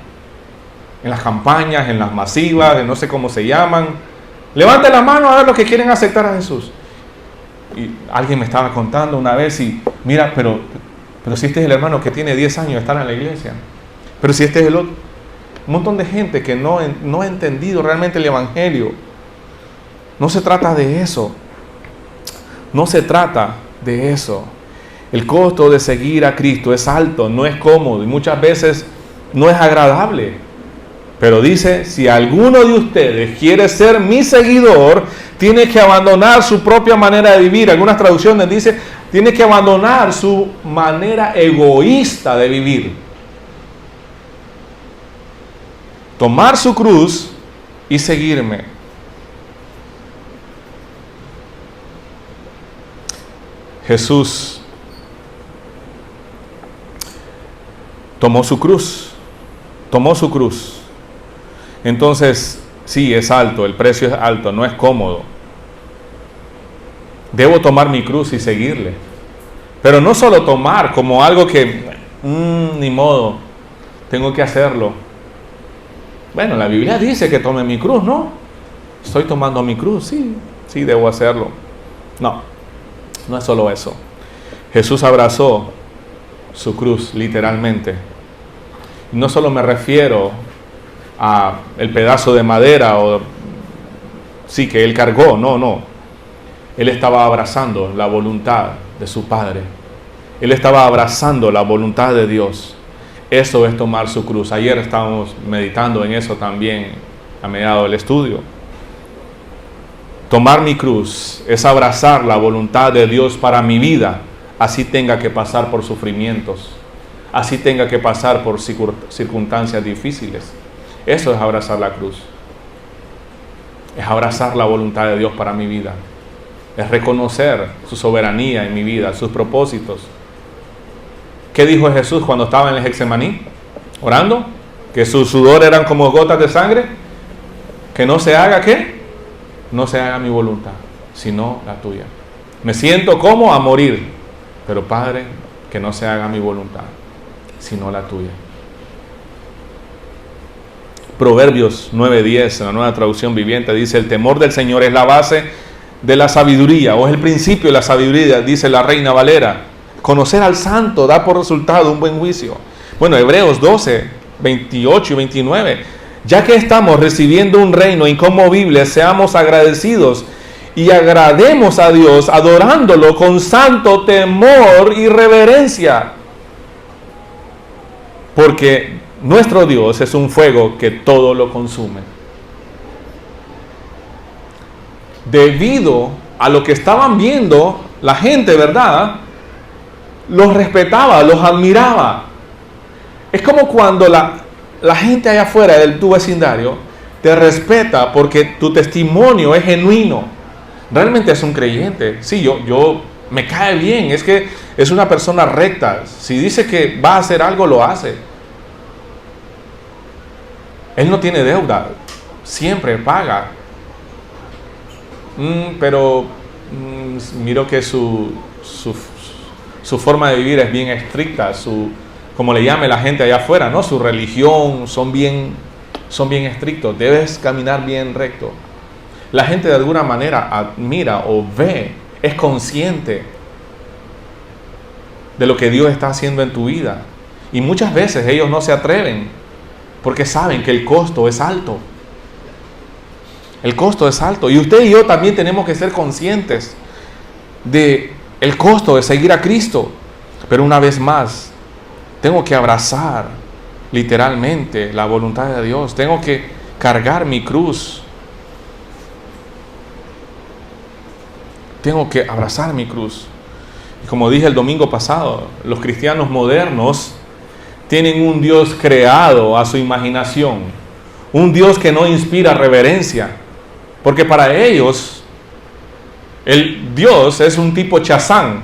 En las campañas, en las masivas, en no sé cómo se llaman. Levanten la mano a ver los que quieren aceptar a Jesús. Y alguien me estaba contando una vez y, mira, pero si este es el hermano que tiene 10 años de estar en la iglesia. Pero si este es el otro. Un montón de gente que no ha entendido realmente el evangelio. No se trata de eso. No se trata de eso. El costo de seguir a Cristo es alto, no es cómodo y muchas veces no es agradable. Pero dice, si alguno de ustedes quiere ser mi seguidor, tiene que abandonar su propia manera de vivir. Algunas traducciones dicen, tiene que abandonar su manera egoísta de vivir. Tomar su cruz y seguirme. Jesús tomó su cruz. Entonces, Sí, es alto, el precio es alto, no es cómodo. Debo tomar mi cruz y seguirle. Pero no solo tomar como algo que, ni modo, tengo que hacerlo. Bueno, la Biblia dice que tome mi cruz, ¿no? Estoy tomando mi cruz, sí, debo hacerlo. No, no es solo eso. Jesús abrazó su cruz, literalmente. No solo me refiero a el pedazo de madera que él cargó, no. Él estaba abrazando la voluntad de su Padre. Él estaba abrazando la voluntad de Dios. Eso es tomar su cruz. Ayer estábamos meditando en eso también a mediados del estudio. Tomar mi cruz es abrazar la voluntad de Dios para mi vida, así tenga que pasar por sufrimientos, así tenga que pasar por circunstancias difíciles. Eso es abrazar la cruz. Es abrazar la voluntad de Dios para mi vida. Es reconocer su soberanía en mi vida, sus propósitos. ¿Qué dijo Jesús cuando estaba en el Getsemaní? Orando, que su sudor eran como gotas de sangre. Que no se haga, ¿qué? No se haga mi voluntad, sino la tuya. Me siento como a morir, pero Padre, que no se haga mi voluntad, sino la tuya. Proverbios 9:10, en la Nueva Traducción Viviente, dice: el temor del Señor es la base de la sabiduría, o es el principio de la sabiduría, dice la Reina Valera. Conocer al santo da por resultado un buen juicio. Bueno, Hebreos 12, 28 y 29. Ya que estamos recibiendo un reino inconmovible, seamos agradecidos y agrademos a Dios adorándolo con santo temor y reverencia. Porque nuestro Dios es un fuego que todo lo consume. Debido a lo que estaban viendo, la gente, ¿verdad?, los respetaba, los admiraba. Es como cuando la gente allá afuera de tu vecindario te respeta porque tu testimonio es genuino. Realmente es un creyente. Sí, yo me cae bien, es que es una persona recta. Si dice que va a hacer algo, lo hace. Él no tiene deuda, siempre paga. Pero miro que su forma de vivir es bien estricta, como le llame la gente allá afuera, ¿no? Su religión, son bien estrictos. Debes caminar bien recto. La gente de alguna manera admira o ve, es consciente de lo que Dios está haciendo en tu vida. Y muchas veces ellos no se atreven porque saben que el costo es alto. El costo es alto. Y usted y yo también tenemos que ser conscientes de el costo de seguir a Cristo. Pero una vez más, tengo que abrazar literalmente la voluntad de Dios. Tengo que cargar mi cruz. Tengo que abrazar mi cruz. Y como dije el domingo pasado, los cristianos modernos tienen un Dios creado a su imaginación. Un Dios que no inspira reverencia. Porque para ellos, el Dios es un tipo Chazán.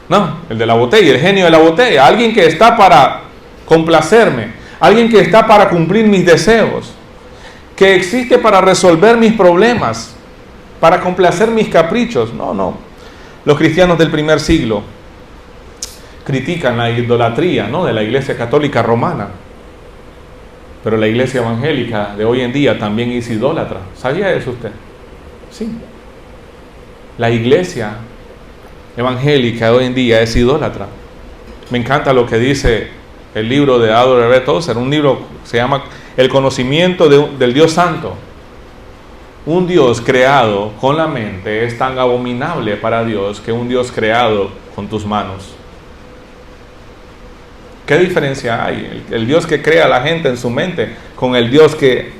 No, el de la botella, el genio de la botella. Alguien que está para complacerme. Alguien que está para cumplir mis deseos. Que existe para resolver mis problemas. Para complacer mis caprichos. No. Los cristianos del primer siglo critican la idolatría, ¿no?, de la Iglesia Católica Romana. Pero la iglesia evangélica de hoy en día también es idólatra. ¿Sabía eso usted? Sí. La iglesia evangélica de hoy en día es idólatra. Me encanta lo que dice el libro de Adolf R. Tozer, un libro que se llama El conocimiento del Dios Santo. Un Dios creado con la mente es tan abominable para Dios que un Dios creado con tus manos. ¿Qué diferencia hay? El Dios que crea a la gente en su mente con el Dios que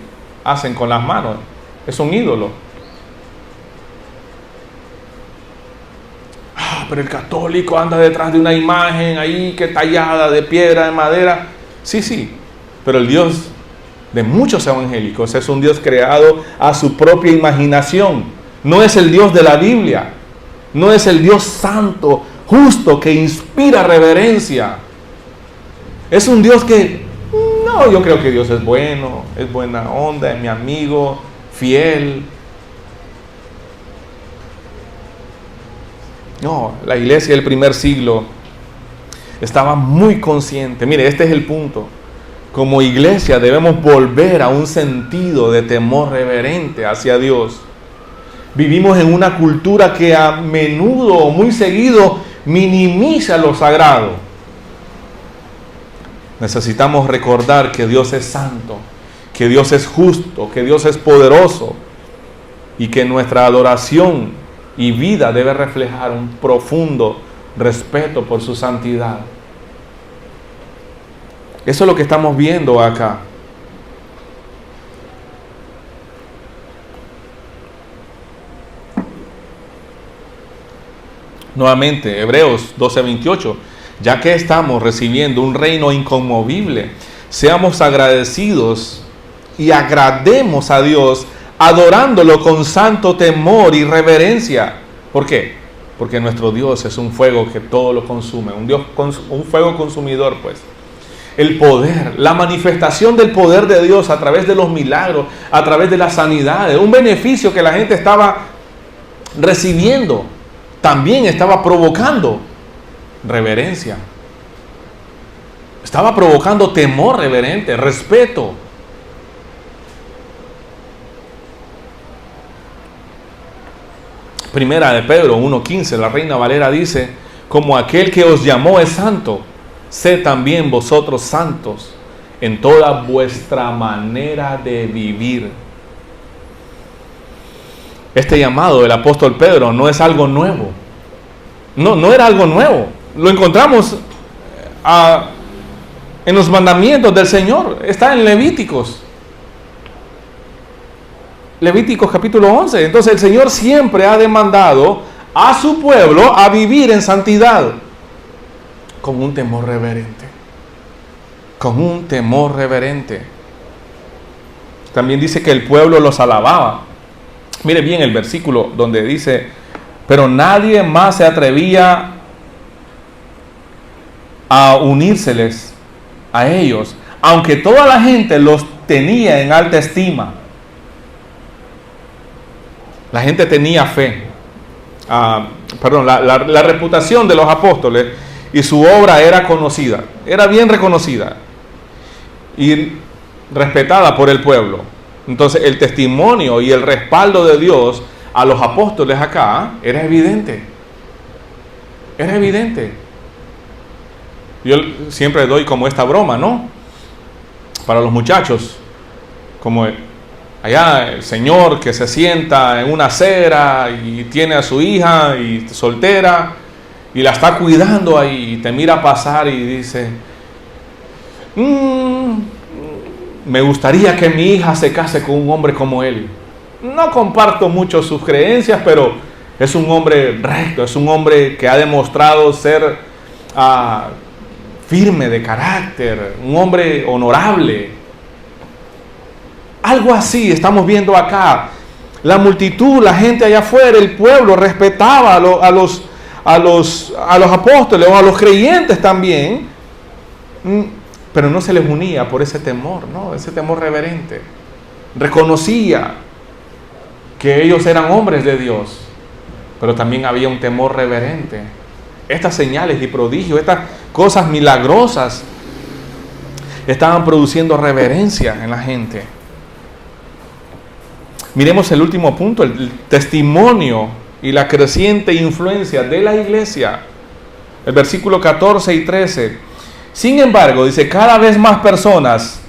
hacen con las manos. Es un ídolo. Pero el católico anda detrás de una imagen ahí que tallada de piedra, de madera. Sí. Pero el Dios de muchos evangélicos es un Dios creado a su propia imaginación. No es el Dios de la Biblia. No es el Dios santo, justo, que inspira reverencia. Es un Dios que No, yo creo que Dios es bueno, es buena onda, es mi amigo, fiel. No, la iglesia del primer siglo estaba muy consciente. Mire, este es el punto. Como iglesia debemos volver a un sentido de temor reverente hacia Dios. Vivimos en una cultura que a menudo o muy seguido minimiza lo sagrado. Necesitamos recordar que Dios es santo, que Dios es justo, que Dios es poderoso y que nuestra adoración y vida debe reflejar un profundo respeto por su santidad. Eso es lo que estamos viendo acá. Nuevamente, Hebreos 12:28. Ya que estamos recibiendo un reino inconmovible, seamos agradecidos y agrademos a Dios adorándolo con santo temor y reverencia. ¿Por qué? Porque nuestro Dios es un fuego que todo lo consume, un fuego consumidor, pues. El poder, la manifestación del poder de Dios a través de los milagros, a través de las sanidades, un beneficio que la gente estaba recibiendo, también estaba provocando reverencia. Estaba provocando temor reverente, respeto. Primera de Pedro 1:15, la Reina Valera dice: como aquel que os llamó es santo, sed también vosotros santos en toda vuestra manera de vivir. Este llamado del apóstol Pedro no es algo nuevo. No era algo nuevo. Lo encontramos en los mandamientos del Señor. Está en Levíticos. Levíticos capítulo 11. Entonces el Señor siempre ha demandado a su pueblo a vivir en santidad con un temor reverente. Con un temor reverente. También dice que el pueblo los alababa. Mire bien el versículo donde dice: pero nadie más se atrevía a unírseles a ellos, aunque toda la gente los tenía en alta estima. La gente tenía fe. La reputación de los apóstoles y su obra era conocida, era bien reconocida y respetada por el pueblo. Entonces el testimonio y el respaldo de Dios a los apóstoles acá era evidente. Era evidente. Yo siempre doy como esta broma, ¿no? Para los muchachos, como allá el señor que se sienta en una acera y tiene a su hija y soltera y la está cuidando ahí y te mira pasar y dice: me gustaría que mi hija se case con un hombre como él. No comparto mucho sus creencias, pero es un hombre recto, es un hombre que ha demostrado ser firme de carácter, un hombre honorable. Algo así estamos viendo acá. La multitud, la gente allá afuera, el pueblo respetaba a los apóstoles o a los creyentes también, pero no se les unía por ese temor, ¿no? Ese temor reverente. Reconocía que ellos eran hombres de Dios, pero también había un temor reverente. Estas señales y prodigios, estas cosas milagrosas estaban produciendo reverencia en la gente. Miremos el último punto, el testimonio y la creciente influencia de la iglesia. El versículo 14 y 13. Sin embargo, dice, cada vez más personas,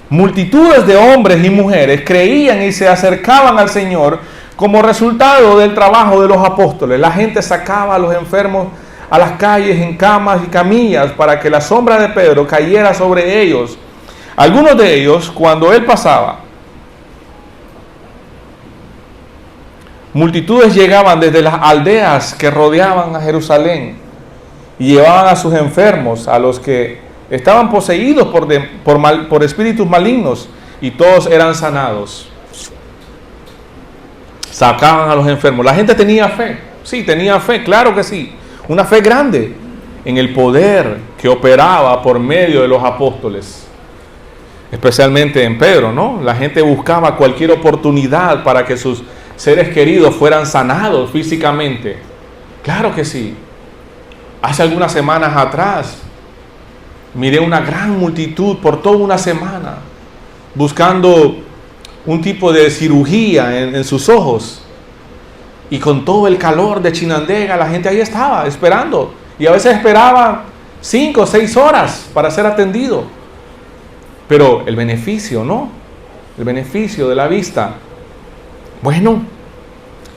multitudes de hombres y mujeres creían y se acercaban al Señor como resultado del trabajo de los apóstoles. La gente sacaba a los enfermos a las calles en camas y camillas para que la sombra de Pedro cayera sobre ellos. Algunos de ellos, cuando él pasaba, multitudes llegaban desde las aldeas que rodeaban a Jerusalén y llevaban a sus enfermos, a los que estaban poseídos por espíritus malignos, y todos eran sanados. Sacaban a los enfermos. La gente tenía fe. Sí, tenía fe, claro que sí. Una fe grande en el poder que operaba por medio de los apóstoles. especialmente en Pedro, ¿no? La gente buscaba cualquier oportunidad para que sus seres queridos fueran sanados físicamente. Claro que sí. Hace algunas semanas atrás miré una gran multitud por toda una semana buscando un tipo de cirugía en sus ojos, y con todo el calor de Chinandega la gente ahí estaba esperando, y a veces esperaba 5 o 6 horas para ser atendido. Pero el beneficio, ¿no? El beneficio de la vista. Bueno,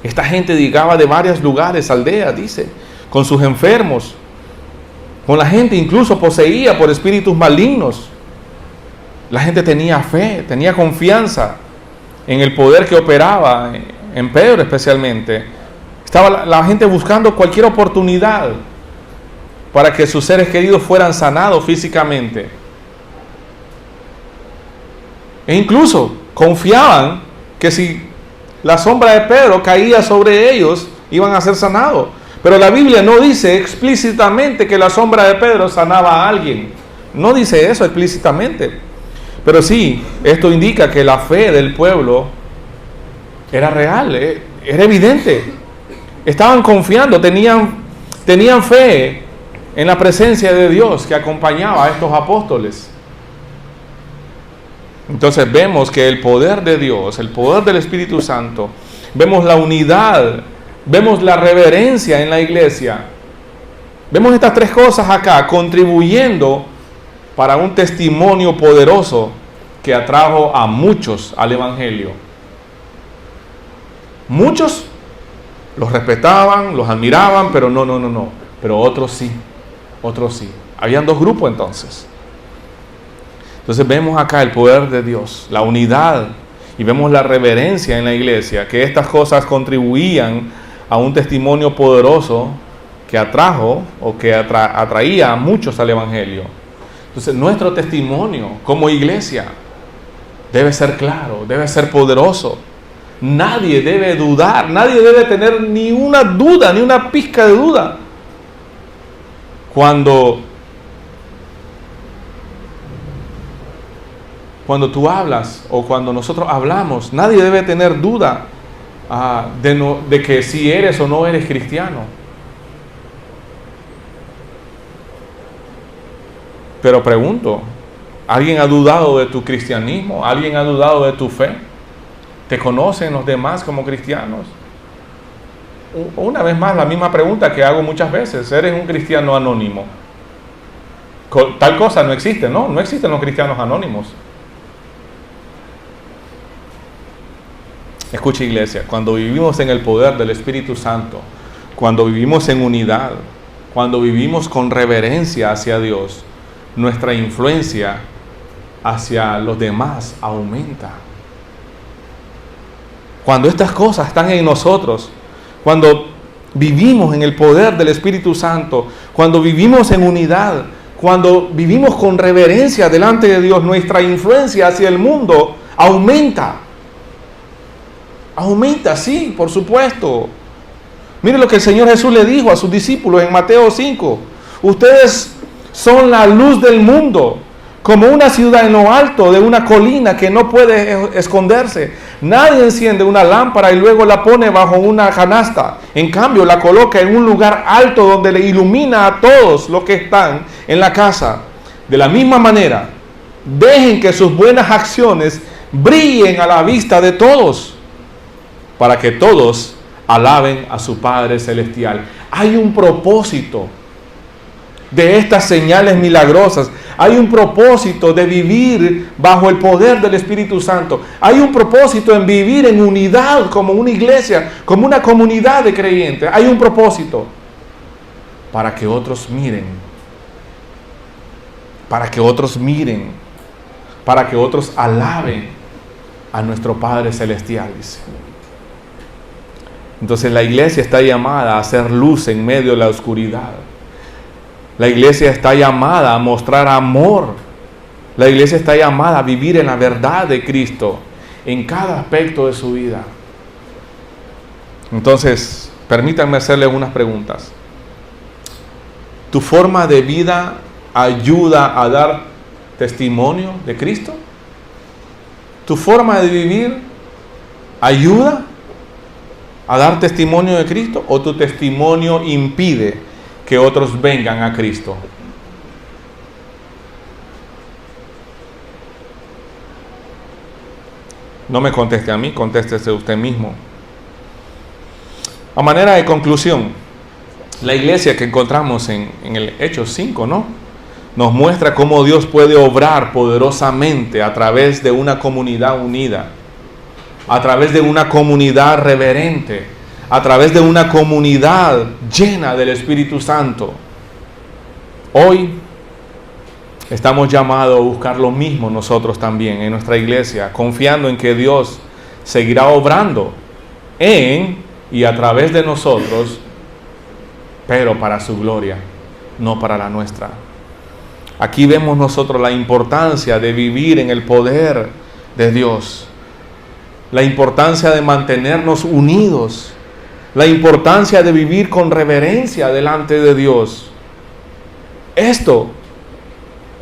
esta gente llegaba de varios lugares, aldeas, dice, con sus enfermos, con la gente incluso poseída por espíritus malignos. La gente tenía fe, tenía confianza en el poder que operaba en Pedro especialmente. Estaba la gente buscando cualquier oportunidad para que sus seres queridos fueran sanados físicamente. E incluso confiaban que si la sombra de Pedro caía sobre ellos, iban a ser sanados. Pero la Biblia no dice explícitamente que la sombra de Pedro sanaba a alguien. No dice eso explícitamente. Pero sí, esto indica que la fe del pueblo era real, era evidente. Estaban confiando, tenían fe en la presencia de Dios que acompañaba a estos apóstoles. Entonces vemos que el poder de Dios, el poder del Espíritu Santo, vemos la unidad, vemos la reverencia en la iglesia. Vemos estas 3 cosas acá contribuyendo para un testimonio poderoso que atrajo a muchos al Evangelio. Muchos los respetaban, los admiraban, pero no. Pero otros sí. Habían 2 grupos entonces. Entonces vemos acá el poder de Dios, la unidad, y vemos la reverencia en la iglesia, que estas cosas contribuían a un testimonio poderoso que atrajo o que atraía a muchos al Evangelio. Entonces nuestro testimonio como iglesia debe ser claro, debe ser poderoso. Nadie debe dudar, nadie debe tener ni una duda, ni una pizca de duda. Cuando tú hablas o cuando nosotros hablamos, nadie debe tener duda de que si eres o no eres cristiano. Pero pregunto, ¿alguien ha dudado de tu cristianismo? ¿Alguien ha dudado de tu fe? ¿Te conocen los demás como cristianos? Una vez más, la misma pregunta que hago muchas veces: ¿eres un cristiano anónimo? Tal cosa no existe, ¿no? No existen los cristianos anónimos. Escucha, iglesia, cuando vivimos en el poder del Espíritu Santo, cuando vivimos en unidad, cuando vivimos con reverencia hacia Dios, nuestra influencia hacia los demás aumenta. Cuando estas cosas están en nosotros, cuando vivimos en el poder del Espíritu Santo, cuando vivimos en unidad, cuando vivimos con reverencia delante de Dios, nuestra influencia hacia el mundo aumenta. Aumenta, sí, por supuesto. Mire lo que el Señor Jesús le dijo a sus discípulos en Mateo 5. Ustedes son la luz del mundo, como una ciudad en lo alto de una colina que no puede esconderse. Nadie enciende una lámpara y luego la pone bajo una canasta. En cambio, la coloca en un lugar alto donde le ilumina a todos los que están en la casa. De la misma manera, dejen que sus buenas acciones brillen a la vista de todos, para que todos alaben a su Padre Celestial. Hay un propósito de estas señales milagrosas. Hay un propósito de vivir bajo el poder del Espíritu Santo. Hay un propósito en vivir en unidad como una iglesia, como una comunidad de creyentes. Hay un propósito para que otros miren. Para que otros miren. Para que otros alaben a nuestro Padre Celestial, dice. Entonces la iglesia está llamada a hacer luz en medio de la oscuridad. La iglesia está llamada a mostrar amor. La iglesia está llamada a vivir en la verdad de Cristo en cada aspecto de su vida. Entonces, permítanme hacerles unas preguntas. ¿Tu forma de vida ayuda a dar testimonio de Cristo? ¿Tu forma de vivir ayuda a dar testimonio de Cristo o tu testimonio impide que otros vengan a Cristo? No me conteste a mí, contéstese usted mismo. A manera de conclusión, la iglesia que encontramos en el Hechos 5, ¿no?, nos muestra cómo Dios puede obrar poderosamente a través de una comunidad unida, a través de una comunidad reverente, a través de una comunidad llena del Espíritu Santo. Hoy estamos llamados a buscar lo mismo nosotros también en nuestra iglesia, confiando en que Dios seguirá obrando en y a través de nosotros, pero para su gloria, no para la nuestra. Aquí vemos nosotros la importancia de vivir en el poder de Dios, la importancia de mantenernos unidos, la importancia de vivir con reverencia delante de Dios. Esto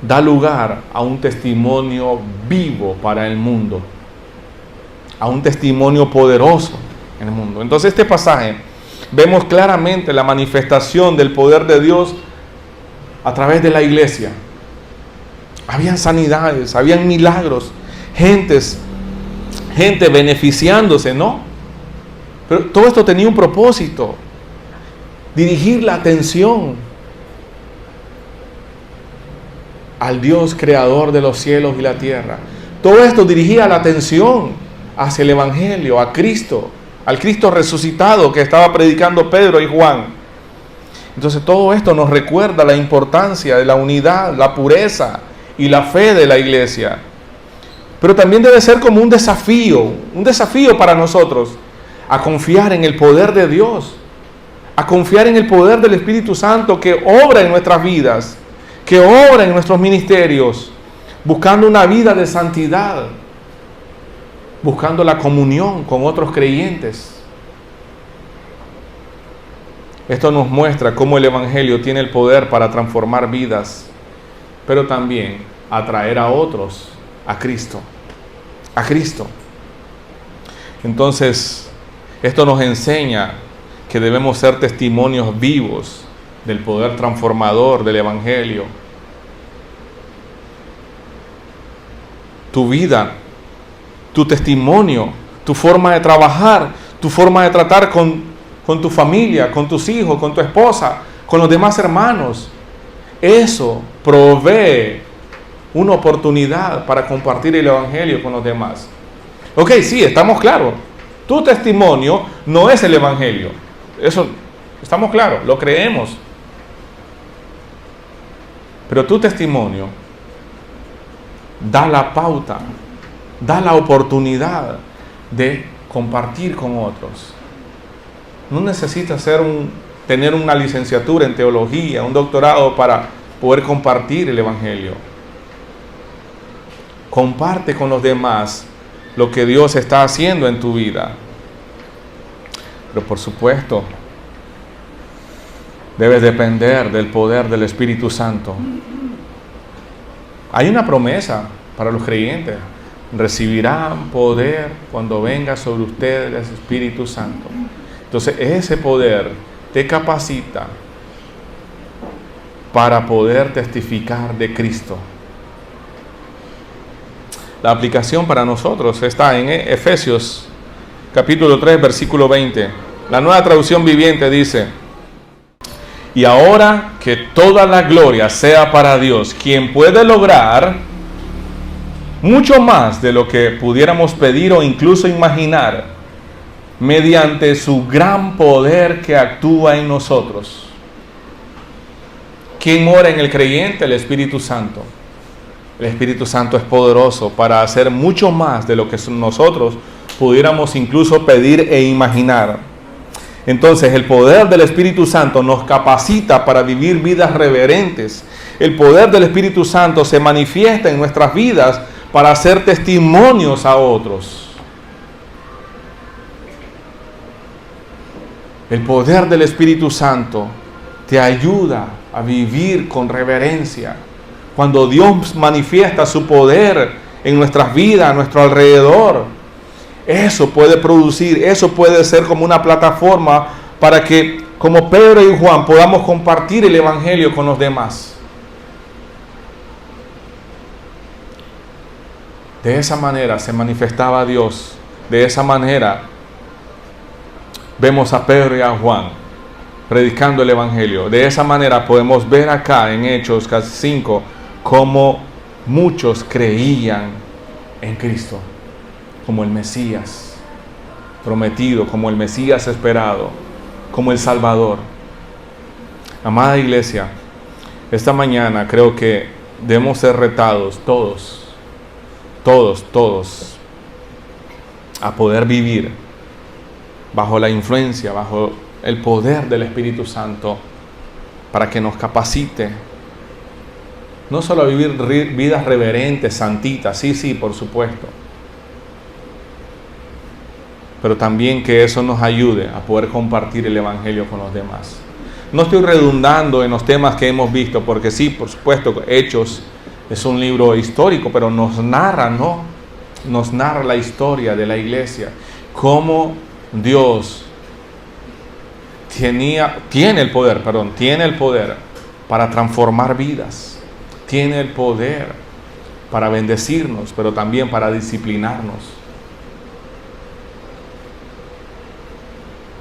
da lugar a un testimonio vivo para el mundo, a un testimonio poderoso en el mundo. Entonces, este pasaje vemos claramente la manifestación del poder de Dios a través de la iglesia. Habían sanidades, habían milagros, gente beneficiándose, ¿no? Pero todo esto tenía un propósito: dirigir la atención al Dios creador de los cielos y la tierra. Todo esto dirigía la atención hacia el Evangelio, a Cristo, al Cristo resucitado que estaba predicando Pedro y Juan. Entonces todo esto nos recuerda la importancia de la unidad, la pureza y la fe de la iglesia. Pero también debe ser como un desafío para nosotros a confiar en el poder de Dios, a confiar en el poder del Espíritu Santo que obra en nuestras vidas, que obra en nuestros ministerios, buscando una vida de santidad, buscando la comunión con otros creyentes. Esto nos muestra cómo el Evangelio tiene el poder para transformar vidas, pero también atraer a otros a Cristo. A Cristo. Entonces, esto nos enseña que debemos ser testimonios vivos del poder transformador del Evangelio. Tu vida, tu testimonio, tu forma de trabajar, tu forma de tratar con tu familia, con tus hijos, con tu esposa, con los demás hermanos, eso provee una oportunidad para compartir el Evangelio con los demás. Ok, sí, estamos claros. Tu testimonio no es el Evangelio. Eso, estamos claros, lo creemos. Pero tu testimonio da la pauta, da la oportunidad de compartir con otros. No necesitas tener una licenciatura en teología, un doctorado para poder compartir el Evangelio. Comparte con los demás lo que Dios está haciendo en tu vida. Pero por supuesto, debes depender del poder del Espíritu Santo. Hay una promesa para los creyentes: recibirán poder cuando venga sobre ustedes el Espíritu Santo. Entonces ese poder te capacita para poder testificar de Cristo. La aplicación para nosotros está en Efesios capítulo 3, versículo 20. La Nueva Traducción Viviente dice: y ahora que toda la gloria sea para Dios, quien puede lograr mucho más de lo que pudiéramos pedir o incluso imaginar, mediante su gran poder que actúa en nosotros. ¿Quién mora en el creyente? El Espíritu Santo. El Espíritu Santo es poderoso para hacer mucho más de lo que nosotros pudiéramos incluso pedir e imaginar. Entonces, el poder del Espíritu Santo nos capacita para vivir vidas reverentes. El poder del Espíritu Santo se manifiesta en nuestras vidas para hacer testimonios a otros. El poder del Espíritu Santo te ayuda a vivir con reverencia. Cuando Dios manifiesta su poder en nuestras vidas, a nuestro alrededor. Eso puede producir, eso puede ser como una plataforma para que, como Pedro y Juan, podamos compartir el Evangelio con los demás. De esa manera se manifestaba Dios. De esa manera vemos a Pedro y a Juan predicando el Evangelio. De esa manera podemos ver acá en Hechos 5 cómo muchos creían en Cristo como el Mesías prometido, como el Mesías esperado, como el Salvador. Amada iglesia, esta mañana creo que debemos ser retados todos, a poder vivir bajo la influencia, bajo el poder del Espíritu Santo, para que nos capacite, no solo a vivir vidas reverentes, santitas, sí, por supuesto, pero también que eso nos ayude a poder compartir el Evangelio con los demás. No estoy redundando en los temas que hemos visto, porque sí, por supuesto, Hechos es un libro histórico, pero nos narra la historia de la iglesia, cómo Dios tiene el poder para transformar vidas, tiene el poder para bendecirnos, pero también para disciplinarnos.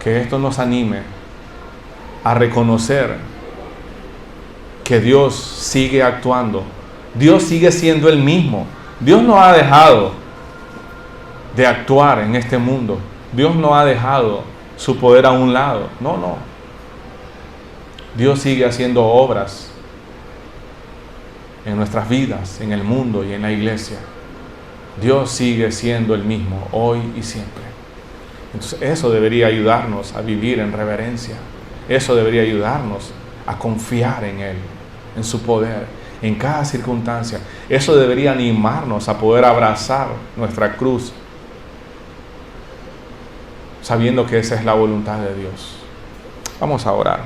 Que esto nos anime a reconocer que Dios sigue actuando. Dios sigue siendo el mismo. Dios no ha dejado de actuar en este mundo. Dios no ha dejado su poder a un lado. No. Dios sigue haciendo obras en nuestras vidas, en el mundo y en la iglesia. Dios sigue siendo el mismo hoy y siempre. Entonces eso debería ayudarnos a vivir en reverencia. Eso debería ayudarnos a confiar en Él, en su poder, en cada circunstancia. Eso debería animarnos a poder abrazar nuestra cruz, sabiendo que esa es la voluntad de Dios. Vamos a orar.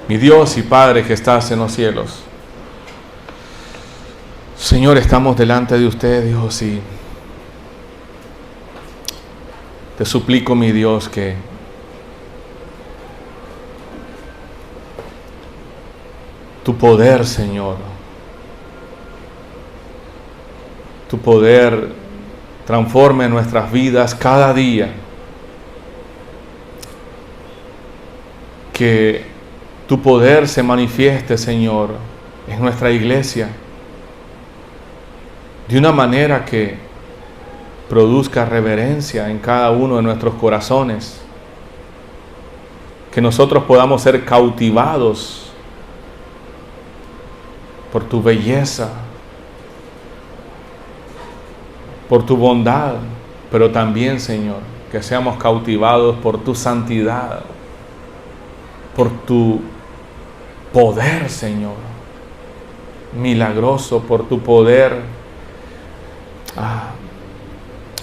Mi Dios y Padre que estás en los cielos, Señor, estamos delante de usted, Dios, y te suplico, mi Dios, que tu poder, Señor, tu poder transforme nuestras vidas cada día. Que tu poder se manifieste, Señor, en nuestra iglesia de una manera que produzca reverencia en cada uno de nuestros corazones. Que nosotros podamos ser cautivados por tu belleza, por tu bondad, pero también, Señor, que seamos cautivados por tu santidad, por tu poder, Señor, milagroso, por tu poder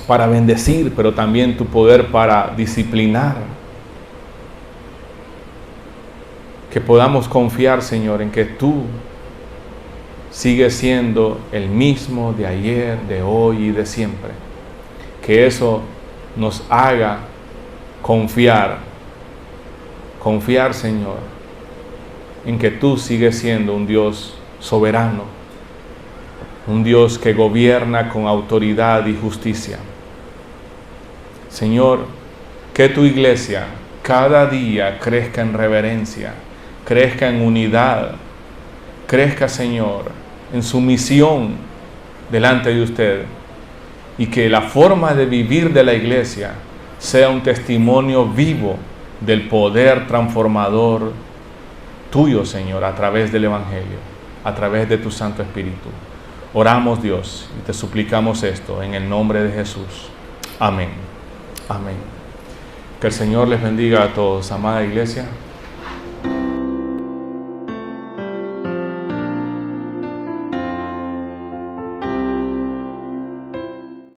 para bendecir, pero también tu poder para disciplinar. Que podamos confiar, Señor, en que tú sigues siendo el mismo de ayer, de hoy y de siempre. Que eso nos haga confiar, Señor, en que tú sigues siendo un Dios soberano, un Dios que gobierna con autoridad y justicia. Señor, que tu iglesia cada día crezca en reverencia, crezca en unidad, crezca, Señor, en sumisión delante de usted, y que la forma de vivir de la iglesia sea un testimonio vivo del poder transformador tuyo, Señor, a través del Evangelio, a través de tu Santo Espíritu. Oramos, Dios, y te suplicamos esto en el nombre de Jesús. Amén. Amén. Que el Señor les bendiga a todos, amada iglesia.